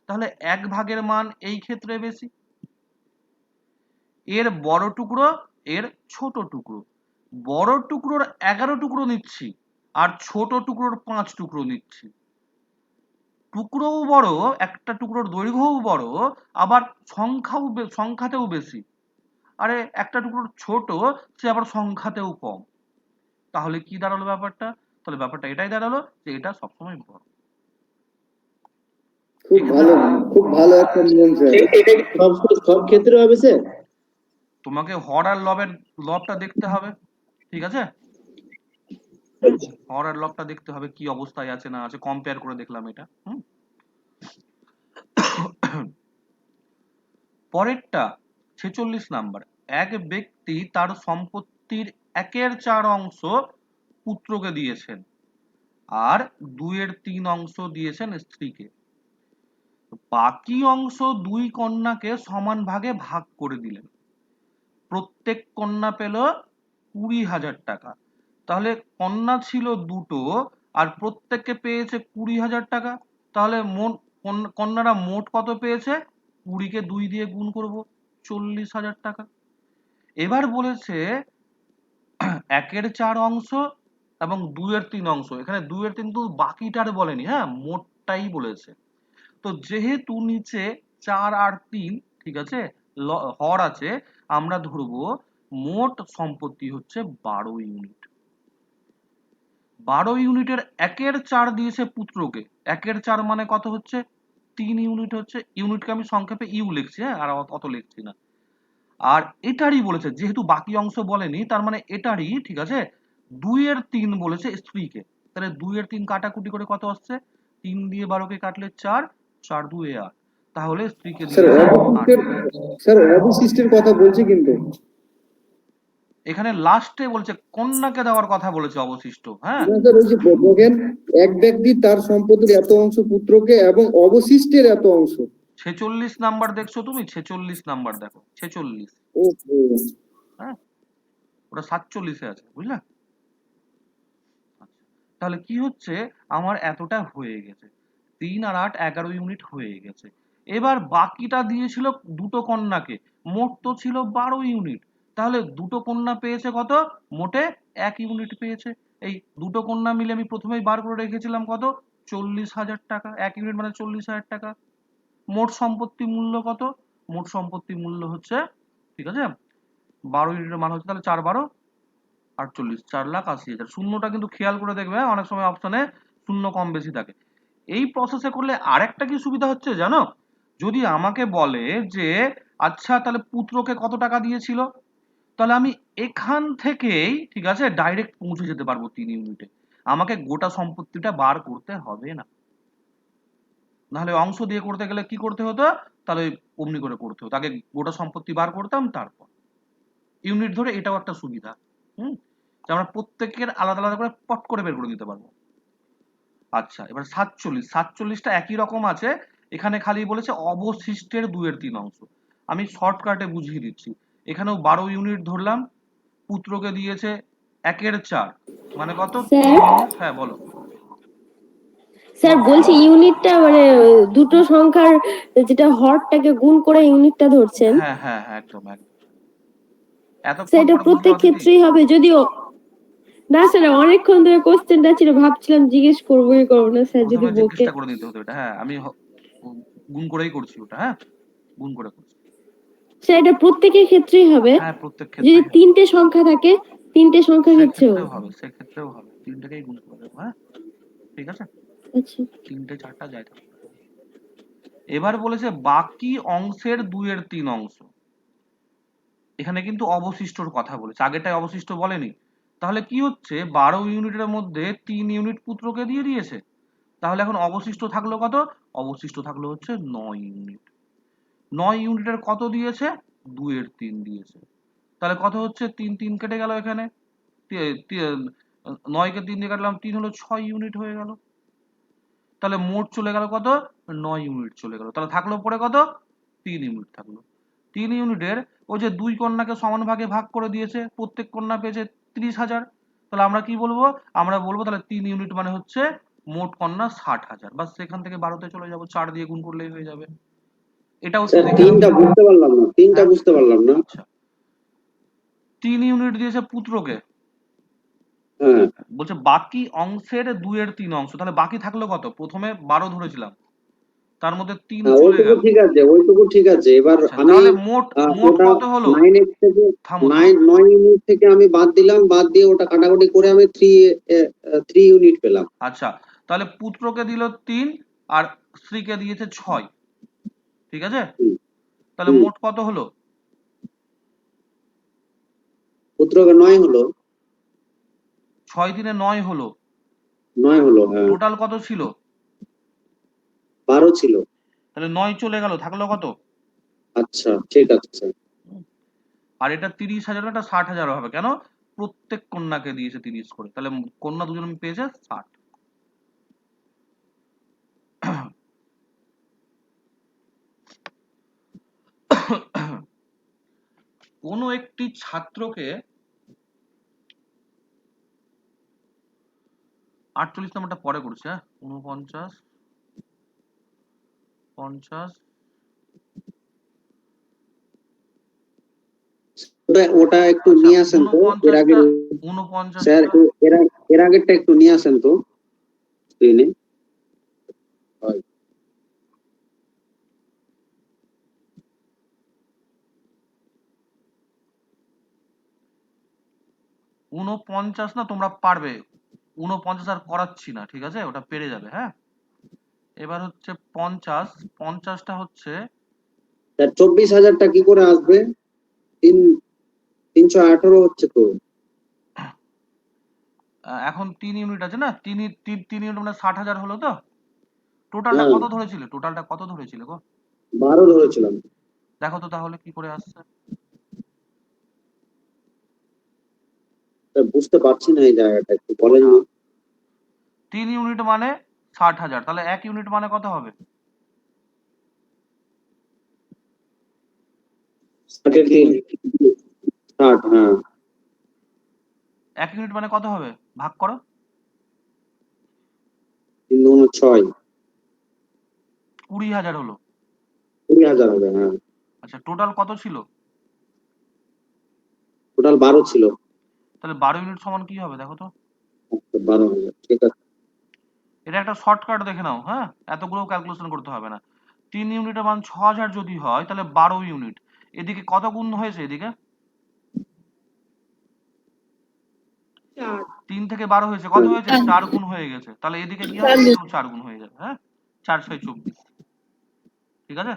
তাহলে 1 ভাগের মান এই ক্ষেত্রে বেশি। এর বড় টুকরো, এর ছোট টুকরো। বড় টুকরোর 11 টুকরো নিচ্ছি আর ছোট টুকরোর 5 টুকরো নিচ্ছি। টুকরোও বড়, একটা টুকরোর দৈর্ঘ্যও বড়, আবার সংখ্যাতেও বেশি। আরে একটা টুকরোর ছোট, সে আবার সংখ্যাতেও কম। তাহলে কি দাঁড়ালো ব্যাপারটা? তাহলে ব্যাপারটা এটাই দাঁড়ালো যে এটা সবসময় বড়। খুব ভালো, খুব ভালো একটা নিয়ম স্যার। এটা কি সব ক্ষেত্রে হবে স্যার? তোমাকে হর আর লবটা দেখতে হবে, ঠিক আছে, হর আর লবটা দেখতে হবে কি অবস্থায় আছে না আছে, কম্পেয়ার করে দেখলাম এটা। পরেরটা 46 নাম্বার, এক ব্যক্তি তার সম্পত্তির 1-এর 4 অংশ পুত্রকে দিয়েছেন আর 2-এর 3 অংশ দিয়েছেন স্ত্রীকে। বাকি অংশ 2 কন্যাকে সমান ভাগে ভাগ করে দিলেন। প্রত্যেক কন্যা পেল 20,000 টাকা। তাহলে কন্যা ছিল 2টো আর প্রত্যেককে পেয়েছে 20,000 টাকা। তাহলে কন্যারা মোট কত পেয়েছে? 20-কে 2 দিয়ে গুণ করব, 40,000 টাকা। এবার বলেছে 1-এর 4 অংশ এবং 2-এর 3 অংশ। এখানে 2-এর 3 কিন্তু বাকিটার বলেনি, হ্যাঁ, মোটটাই বলেছে। তো যেহেতু নিচে 4 আর 3, ঠিক আছে, হর আছে, আমরা ধরবো মোট সম্পত্তি হচ্ছে 12 ইউনিট। 12 ইউনিটের 1-এর 4 দিয়েছে পুত্রকে। 1-এর 4 মানে কত হচ্ছে? 3 ইউনিট হচ্ছে। ইউনিটকে আমি সংক্ষেপে ইউ লিখছি, হ্যাঁ, আর অত লিখছি না। আর এটারই বলেছে, যেহেতু বাকি অংশ বলেনি তার মানে এটারই, ঠিক আছে, 2-এর 3 বলেছে স্ত্রীকে। তাহলে 2-এর 3 কাটাকুটি করে কত আসছে? 3 দিয়ে 12কে কাটলে 4, 4 2 8। তাহলে স্ত্রীকে দিয়েছে 8। স্যার অবশিষ্টের কথা বলছি কিন্তু এখানে লাস্টে বলছে কন্যাকে দেওয়ার কথা বলেছে অবশিষ্ট, হ্যাঁ। স্যার ওই যে দেখেন এক ব্যক্তি তার সম্পত্তির এত অংশ পুত্রকে এবং অবশিষ্টের এত অংশ। 46 নাম্বার দেখছো তুমি? 46 নাম্বার দেখো, 46। হ্যাঁ, ওটা 47-এ আছে, বুঝলা? তাহলে কি হচ্ছে, আমার এতটা হয়ে গেছে, 3 আর 8 11 ইউনিট হয়ে গেছে। এবার বাকিটা দিয়েছিল 2টো কন্যাকে, মোট তো ছিল 12 ইউনিট। তাহলে দুটো কন্যা পেয়েছে কত, মোটে 1 ইউনিট পেয়েছে। এই দুটো কন্যা মিলে আমি প্রথমেই বার করে রেখেছিলাম কত, 40,000 টাকা। 1 ইউনিট মানে 40,000 টাকা। মোট সম্পত্তি মূল্য কত, মোট সম্পত্তি মূল্য হচ্ছে, ঠিক আছে, 12 ইউনিটের মান হচ্ছে তাহলে 4 12 48, 4,80,000। শূন্যটা কিন্তু খেয়াল করে দেখবে, হ্যাঁ? অনেক সময় অপশনে শূন্য কম বেশি থাকে। এই প্রসেসে করলে আরেকটা কি সুবিধা হচ্ছে জানো, যদি আমাকে বলে যে আচ্ছা তাহলে পুত্রকে কত টাকা দিয়েছিল, তাহলে আমি এখান থেকেই, ঠিক আছে, ডাইরেক্ট পৌঁছে যেতে পারবো 3 ইউনিটে। আমাকে গোটা সম্পত্তিটা বার করতে হবে না। নাহলে অংশ দিয়ে করতে গেলে কি করতে হতো, তাহলে অমনি করে করতে হতো, আগে গোটা সম্পত্তি বার করতাম তারপর ইউনিট ধরে। এটাও একটা সুবিধা, যে আমরা প্রত্যেকের আলাদা আলাদা করে পট করে বের করে দিতে পারবো। আচ্ছা, এবার 47টা একই রকম আছে, এখানে খালি বলেছে অবশিষ্টের 2/3 অংশ। আমি শর্টকাটে বুঝিয়ে দিচ্ছি। এখানেও 12 ইউনিট ধরলাম, পুত্রকে দিয়েছে 1/4, মানে কত, 3 ইউনিট। হ্যাঁ বলো। স্যার বলছি ইউনিটটা মানে দুটো সংখ্যার যেটা হরটাকে গুণ করে ইউনিটটা ধরছেন, হ্যাঁ হ্যাঁ হ্যাঁ, একদম একদম। স্যার এতক্ষণ এটা পরে বুঝতে প্রত্যেক পারছি। ক্ষেত্রেই হবে? যদিও না স্যার, অনেকক্ষণ ধরে কোশ্চেনটা ছিল, ভাবছিলাম জিজ্ঞেস করবোই করবো না স্যার যদি প্রথমে বকে। জিজ্ঞেসটা করে নিতে হতো এটা, হ্যাঁ আমি গুণ করেই করছি ওটা, হ্যাঁ গুণ করে করছি। স্যার এটা প্রত্যেকের ক্ষেত্রেই হবে? হ্যাঁ প্রত্যেক যদি ক্ষেত্রেই হবে। তিনটে সংখ্যা থাকে, তিনটে সংখ্যার ক্ষেত্রেও? সেক্ষেত্রেও হবে, সেক্ষেত্রেও হবে, তিনটেকেই গুণ করে দেবো, হ্যাঁ ঠিক আছে। আচ্ছা, 3টে 4টা যায় থাকবে। এবার বলেছে বাকি অংশের 2/3 অংশ। এখানে কিন্তু অবশিষ্টর কথা বলেছে, আগেরটাই অবশিষ্ট বলেনি। তাহলে কি হচ্ছে, 12 ইউনিটের মধ্যে 3 ইউনিট পুত্রকে দিয়ে দিয়েছে, তাহলে এখন অবশিষ্ট থাকলো কত, অবশিষ্ট থাকলো হচ্ছে 9 ইউনিট। 9 ইউনিটের কত দিয়েছে, 2/3 দিয়েছে। তাহলে কত হচ্ছে, 3 3 কেটে গেল এখানে, 9কে 3 দিয়ে কাটলাম, 3 হলো 6 ইউনিট হয়ে গেল। তাহলে মোট চলে গেল কত, 9 ইউনিট চলে গেল। তাহলে থাকলো পরে কত, 3 ইউনিট থাকলো। 3 ইউনিটের ওই যে 2 কন্যাকে সমান ভাগে ভাগ করে দিয়েছে, প্রত্যেক কন্যা পেয়েছে 30,000। তাহলে আমরা কি বলবো, আমরা বলবো তাহলে 3 ইউনিট মানে হচ্ছে মোট কন্যা 60,000। বাস সেখান থেকে 12তে চলে যাবো, 4 দিয়ে গুণ করলেই হয়ে যাবে। এটা হচ্ছে স্যার তিনটা বুঝতে পারলাম না, তিনটা হ্যাঁ? বুঝতে পারলাম না। আচ্ছা, 3 ইউনিট দিয়েছে পুত্রকে, হ্যাঁ বলছে বাকি অংশের 2/3 অংশ। তাহলে বাকি থাকলো কত, প্রথমে 12 ধরেছিলাম, তার মধ্যে 3 হ্যাঁ, চলে ওইটুকু গেল। ঠিক আছে, ওইটুকু ঠিক আছে। এবার আচ্ছা, আমি তাহলে মোট মোট ওটা কত হলো, 9 থেকে থামো 9 ইউনিট থেকে আমি বাদ দিলাম, বাদ দিয়ে ওটা কাটাকুটি করে আমি 3 ইউনিট পেলাম। আচ্ছা, তাহলে পুত্রকে দিল 3 আর স্ত্রীকে দিয়েছে 6, ঠিক আছে। হুম, তাহলে হুম। মোট কত হলো, পুত্রকে 9 হলো, 6 3 9 হলো। 9 হলো, হ্যাঁ টোটাল কত ছিল, 12 ছিল। তাহলে 9 চলে গেল, থাকলো কত। আচ্ছা ঠিক আছে স্যার। আর এটা 30,000, এটা 60,000 হবে কেন, প্রত্যেক কন্যাকে দিয়েছে 30 করে, তাহলে কন্যা দুজন পেয়েছে 60। কোন একটি ছাত্রকে 48 নম্বরটা পরে করছে, হ্যাঁ 49 50 ওটা একটু আচ্ছা নিয়ে আসেন তো, এর আগে 49 স্যার এর আগেরটা একটু নিয়ে আসেন তো স্ক্রিনে। 49 না, তোমরা পারবে 49 আর করাচ্ছি না, ঠিক আছে, ওটা পেরে যাবে, হ্যাঁ। এবার হচ্ছে 50টা হচ্ছে, স্যার 24,000টা কি করে আসবে? 318 হচ্ছে তো। এখন 3 ইউনিট আছে না, 3 ইউনিট মানে 60,000 হলো তো। টোটালটা হ্যাঁ কত ধরেছিল, টোটালটা কত ধরেছিল গো, 12 ধরেছিলাম। দেখো তো তাহলে কি করে আসছে। স্যার বুঝতে পারছি না এই জায়গাটা, একটু বলেন না। 3 ইউনিট মানে 60,000, তাহলে 1 ইউনিট মানে কত হবে, 60, হ্যাঁ 1 ইউনিট মানে কত হবে, ভাগ করো। 3 2 6, 20,000 হলো। 20,000 হবে, হ্যাঁ। আচ্ছা, টোটাল কত ছিল, টোটাল 12 ছিল। তাহলে 12 ইউনিট সমান কি হবে দেখো তো। 12,000, ঠিক আছে। এটা একটা শর্টকাট দেখে নাও, হ্যাঁ, এতগুলো ক্যালকুলেশন করতে হবে না। 3 ইউনিটের মান 6000 যদি হয় তাহলে 12 ইউনিট, এদিকে কত গুণ হয়েছে? এদিকে 3 থেকে 12 হয়েছে, কত হয়েছে? 4 গুণ হয়ে গেছে। তাহলে এদিকে কি হবে? এদিকেও 4 গুণ হয়ে যাবে, হ্যাঁ, 4 6 24, ঠিক আছে।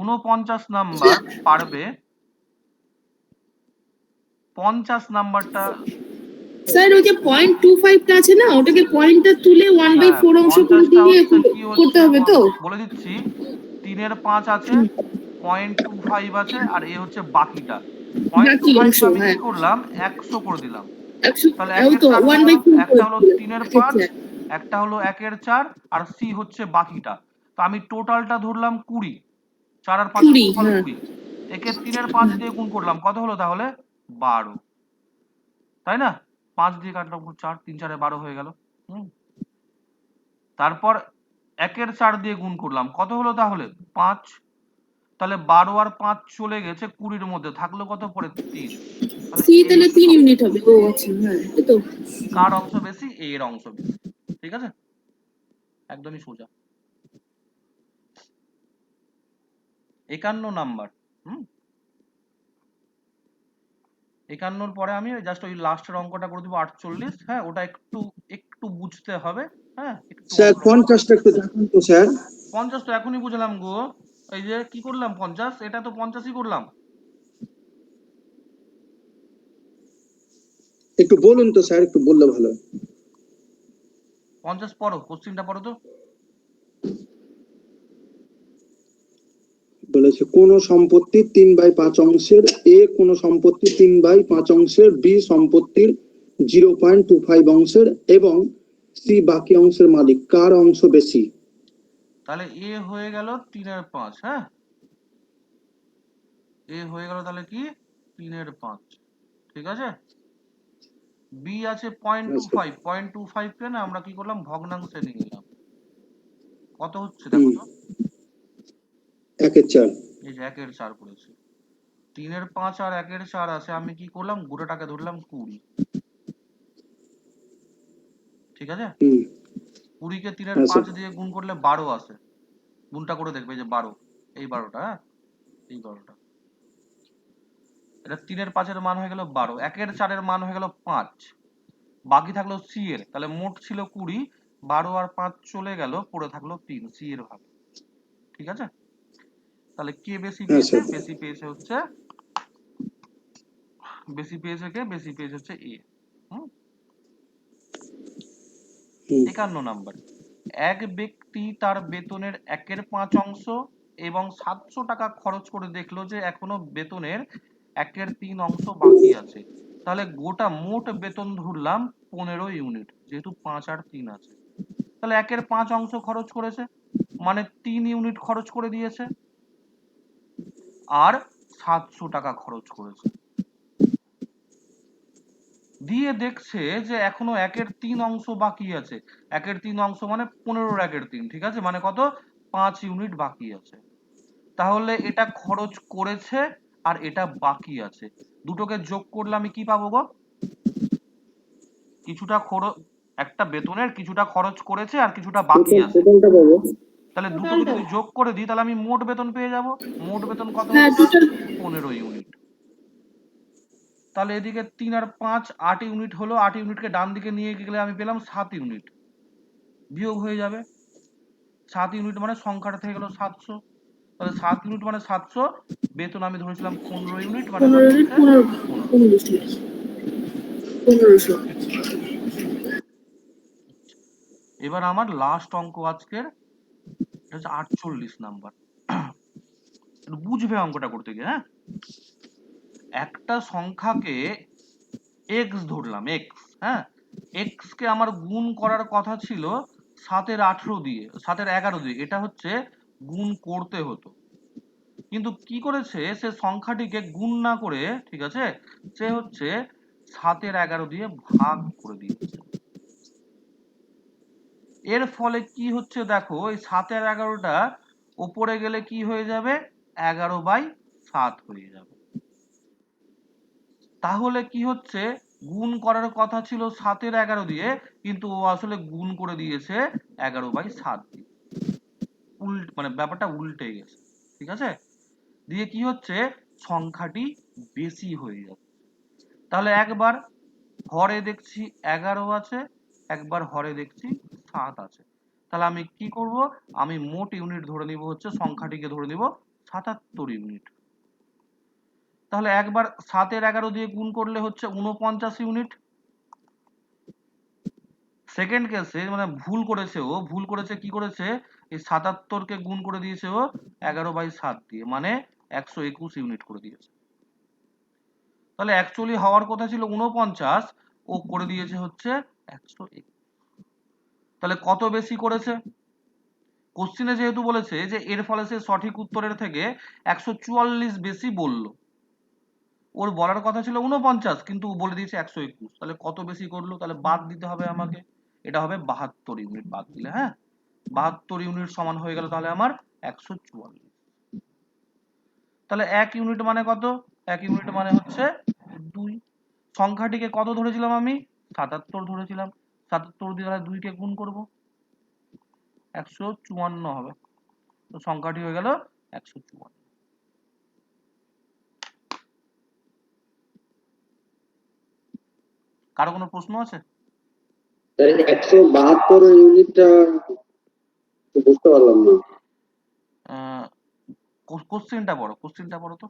ঊনপঞ্চাশ নাম্বার পারবে 50 নাম্বারটা। স্যার ওই যে 0.25টা আছে না, ওটাকে পয়েন্টটা তুলে 1/4 অংশ করে 50টা দিয়ে হচ্ছে কি করতে হচ্ছে, হবে তো? বলে দিচ্ছি। 3 এর 5 আছে, 0.25 আছে, আর এ হচ্ছে বাকিটা। বাকি 0.25 অংশ, কে আমি কি হ্যাঁ, করলাম? 100 করে দিলাম। 100, তাহলে ওই 1 এর তো 4 হয়ে গেল। 1/4 একটা করে হলো দিলাম। 3 এর একের 5, চার। একটা হলো 1 এর 4, আর সি হচ্ছে বাকিটা। তো আমি টোটালটা ধরলাম 20, 4 আর 5 এর 20, গুণফল হ্যাঁ। 20। একে 3 এর 5 দিয়ে গুণ করলাম, কত হলো তাহলে? 12, তাই না? 5 দিয়ে কাটলাম 4, 3 4 এ 12 হয়ে গেল। তারপর 1 এর 4 দিয়ে গুণ করলাম, কত হলো তাহলে? 5। তাহলে 12 আর 5 চলে গেছে 20 এর মধ্যে, থাকলো কত পরে? 3। তাহলে সি এ তাহলে 3 ইউনিট হবে। ও আচ্ছা, হ্যাঁ, এই তো। কার অংশ বেশি? এ এর অংশ বেশি, ঠিক আছে, একদমই সোজা। 51 নাম্বার, 51 পরে আমি জাস্ট ওই লাস্টের অঙ্কটা করে দিব 48, হ্যাঁ, ওটা একটু একটু বুঝতে হবে, হ্যাঁ, একটু স্যার অন্যরকম। 50টা একটু দেখান তো স্যার। 50 তো এখনই বুঝলাম গো। এই যে কি করলাম, 50, এটা তো 50ই করলাম। একটু বলুন তো স্যার, একটু বললে ভালো হয়। 50 পড়ো, কোশ্চিনটা পড়ো তো। বলেছে কোন সম্পত্তির 3/5 অংশের এ কোন সম্পত্তির 3/5 অংশের বি সম্পত্তির 0.25 অংশের এবং সি বাকি অংশের মালিক, কার অংশ বেশি? তাহলে এ হয়ে গেল 3 এর 5, হ্যাঁ, এ হয়ে গেল তাহলে কি 3 এর 5, ঠিক আছে। বি আছে 0.25, 0.25 কে না আমরা কি করলাম? ভগ্নাংশে নিয়ে নিলাম। কত হচ্ছে দেখো তো। 1 এর 4। এই যে 1 এর 4 করেছে। 3 এর 5 আর 1 এর 4 আছে, আমি কি করলাম? গোটাটাকে ধরলাম 20, ঠিক আছে। 20 কে 3 এর 5 দিয়ে গুণ করলে 12 আসে। গুণটা করে দেখবে, যে 12, এই 12টা, হ্যাঁ, এই 12টা। এটা 3 এর 5 এর মান হয়ে গেল 12, 1 এর 4 এর মান হয়ে গেল 5, বাকি থাকলো সি এর। তাহলে মোট ছিল 20, 12 আর 5 চলে গেল, পড়ে থাকলো 3, সি এর ভাগ, ঠিক আছে। তাহলে কে বেশি পেয়েছে? বেশি পেয়েছে হচ্ছে, বেশি পেয়েছে কে? বেশি পেয়েছে হচ্ছে এ। 51 নাম্বার, এক ব্যক্তি তার বেতনের 1/5 অংশ এবং 700 টাকা খরচ করে দেখলো যে এখনো বেতনের 1/3 অংশ বাকি আছে। তাহলে গোটা মোট বেতন ধরলাম 15 ইউনিট, যেহেতু 5 আর 3 আছে। তাহলে 1/5 অংশ খরচ করেছে, মানে 3 ইউনিট খরচ করে দিয়েছে, আর 700 টাকা খরচ করেছে। দিয়ে দেখছে যে এখনো 1/3 অংশ বাকি আছে। 1/3 অংশ মানে 15 1/3, ঠিক আছে, মানে কত? 5 ইউনিট বাকি আছে। তাহলে এটা খরচ করেছে আর এটা বাকি আছে, দুটোকে যোগ করলে আমি কি পাবো গো? কিছুটা খরচ, একটা বেতনের কিছুটা খরচ করেছে আর কিছুটা বাকি আছে। তাহলে দুটোকে যদি যোগ করে দিই তাহলে আমি মোট বেতন পেয়ে যাব। মোট বেতন কত হ্যাঁ, হচ্ছে? Total 15 unit. তাহলে এদিকে 3 আর 5 8 ইউনিট হলো, 8 ইউনিটকে ডান দিকে নিয়ে গেলে আমি পেলাম 7 ইউনিট, বিয়োগ হয়ে যাবে। 7 ইউনিট মানে সংখ্যাটা থেকে গেল 700, তাহলে 7 ইউনিট মানে 700, বেতন আমি ধরেছিলাম 15 ইউনিট, মানে 15 হলো ইউনিট, হচ্ছে 15। 1500। এবার আমার লাস্ট অঙ্ক আজকের, এটা হচ্ছে 48 নাম্বার। বুঝবে অঙ্কটা করতে গিয়ে, হ্যাঁ। একটা সংখ্যাকে এক্স ধরলাম, এক্স, হ্যাঁ, এক্স কে আমার গুণ করার কথা ছিল 7 এর 18 দিয়ে, 7 এর 11 দিয়ে, এটা হচ্ছে গুণ করতে হতো। কিন্তু কি করেছে, সে সংখ্যাটিকে গুণ না করে, ঠিক আছে, সে হচ্ছে 7 এর 11 দিয়ে ভাগ করে দিয়েছে। এর ফলে কি হচ্ছে দেখো, এই 7 এর 11টা ওপরে গেলে কি হয়ে যাবে 11/7 হয়ে যাবে। তাহলে কি হচ্ছে গুণ করার কথা ছিল 7-এর 11 দিয়ে, কিন্তু ও আসলে গুণ করে দিয়েছে 11/7 দিয়ে। মানে ব্যাপারটা উল্টে গেছে, ঠিক আছে? দিয়ে কি হচ্ছে সংখ্যাটি বেশি হয়ে যাচ্ছে। তাহলে একবার হরে দেখছি 11 আছে, একবার হরে দেখছি 7 আছে। তাহলে আমি কি করব, আমি মোট ইউনিট ধরে নিব হচ্ছে সংখ্যাটিকে ধরে নিব 77 ইউনিট। তাহলে একবার 7-এর 11 দিয়ে গুণ করলে হচ্ছে 49 ইউনিট। সেকেন্ড কেসে মানে ভুল করেছে কি করেছে, এই 77কে গুণ করে দিয়েছে ও 11/7 দিয়ে, মানে 121 ইউনিট করে দিয়েছে। তাহলে অ্যাকচুয়ালি হওয়ার কথা ছিল 49, ও করে দিয়েছে হচ্ছে 121। তাহলে কত বেশি করেছে? কোশ্চিনে যেহেতু বলেছে যে এর ফলে সে সঠিক উত্তরের থেকে 144 বেশি বললো, ওর বলার কথা ছিল 49 কিন্তু ও বলে দিয়েছে 121, তাহলে কত বেশি করলো? তাহলে বাদ দিতে হবে আমাকে, এটা হবে 72 ইউনিট বাদ দিলে। হ্যাঁ, 72 ইউনিট সমান হয়ে গেল তাহলে আমার 144। তাহলে 1 ইউনিট মানে কত? 1 ইউনিট মানে হচ্ছে 2। সংখ্যাটিকে কত ধরেছিলাম আমি? 77 ধরেছিলাম। 77 দিয়ে তাহলে 2 কে গুণ করব, 154 হবে। তো সংখ্যাটি হয়ে গেল 154। কারো কোনো প্রশ্ন আছে? 172 ইউনিটটা বুঝতে পারলাম না। কোশ্চেনটা পড়ো তো।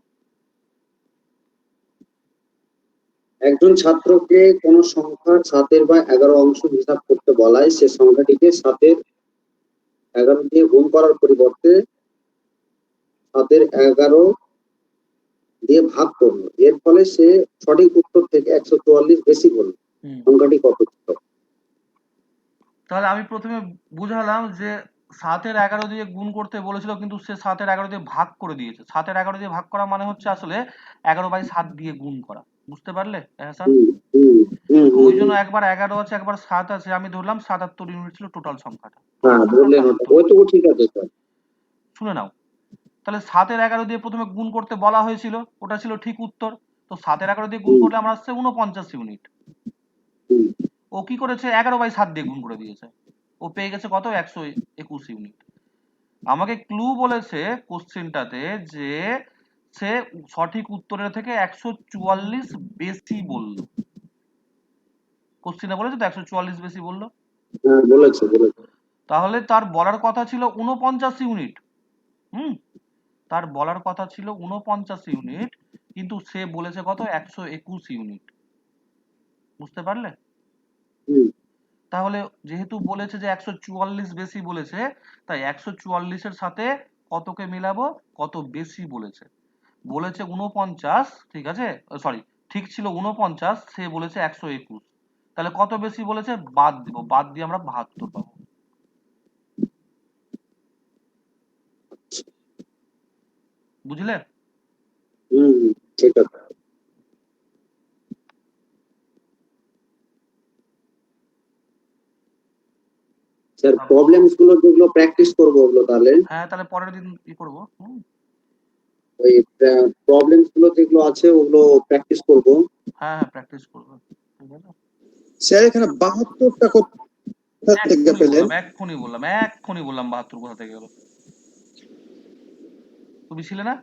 একজন ছাত্রকে কোন সংখ্যার 7-এর বা 11 অংশ হিসাব করতে বলায় সে সংখ্যাটিকে 7-এর 11 দিয়ে গুণ করার পরিবর্তে 7-এর 11 দিয়ে ভাগ করলো। এর ফলে সে সঠিক উত্তর থেকে 144 বেশি বলল। সংখ্যাটি কত ছিল? তাহলে আমি প্রথমে বুঝালাম যে 7-এর 11 দিয়ে গুণ করতে বলেছিল, কিন্তু সে 7-এর 11 দিয়ে ভাগ করে দিয়েছে। 7-এর 11 দিয়ে ভাগ করা মানে হচ্ছে আসলে 11/7 দিয়ে গুণ করা। বুঝতে পারলে এহসান? ওই জন্য একবার 11 আছে, একবার 7 আছে, আমি ধরলাম 77 ইউনিট ছিল টোটাল সংখ্যাটা। হ্যাঁ, বললেন ওইটুকু ঠিক আছে স্যার। শুনে নাও, তাহলে 7-এর 11 দিয়ে প্রথমে গুণ করতে বলা হয়েছিল, ওটা ছিল ঠিক উত্তর। তো 7-এর 11 দিয়ে গুণ করলে আমার আসছে 49 ইউনিট। ও কি করেছে 11/7 দিয়ে গুণ করে দিয়েছে, ও পেয়ে গেছে কত 121 ইউনিট। আমাকে ক্লু বলেছে কোশ্চেনটাতে যে সে সঠিক উত্তরের থেকে 144 বেশি বলল। কোশ্চেনে বলেছে তো 144 বেশি বললো। হ্যাঁ, বলেছে। তাহলে তার বলার কথা ছিল 49 ইউনিট। তার বলার কথা ছিল 49 ইউনিট, কিন্তু সে বলেছে কত 121 ইউনিট। বুঝতে পারলে? তাহলে যেহেতু বলেছে যে 144 বেশি বলেছে, তাই 144-এর সাথে কতকে মেলাবো, কত বেশি বলেছে। বলেছে 49, ঠিক আছে, সরি ঠিক ছিল 49, সে বলেছে 121, তাহলে কত বেশি বলেছে বাদ দিব, বাদ দিয়ে আমরা 72 পাবো। বুঝলে? ঠিক আছে স্যার। প্রবলেমস গুলো যেগুলো প্র্যাকটিস করবো ওগুলো তাহলে, হ্যাঁ, তাহলে পরের দিন কি করবো, ওই প্রবলেমস গুলো যেগুলো আছে ওগুলো প্র্যাকটিস করবো। হ্যাঁ প্র্যাকটিস করবো। স্যার এখানে 72টা কোথা থেকে পেলেন? এক্ষুনি বললাম 72 কোথা থেকে গেল। তুমি ছিলে না?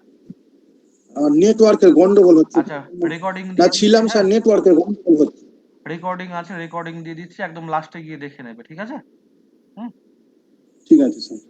নেটওয়ার্কের গন্ডগোল হচ্ছে। আচ্ছা, রেকর্ডিং না ছিলাম স্যার, নেটওয়ার্কের গন্ডগোল হচ্ছে। রেকর্ডিং আছে, রেকর্ডিং দিয়ে দিচ্ছি, একদম লাস্টে গিয়ে দেখে নেবে, ঠিক আছে? ঠিক আছে স্যার।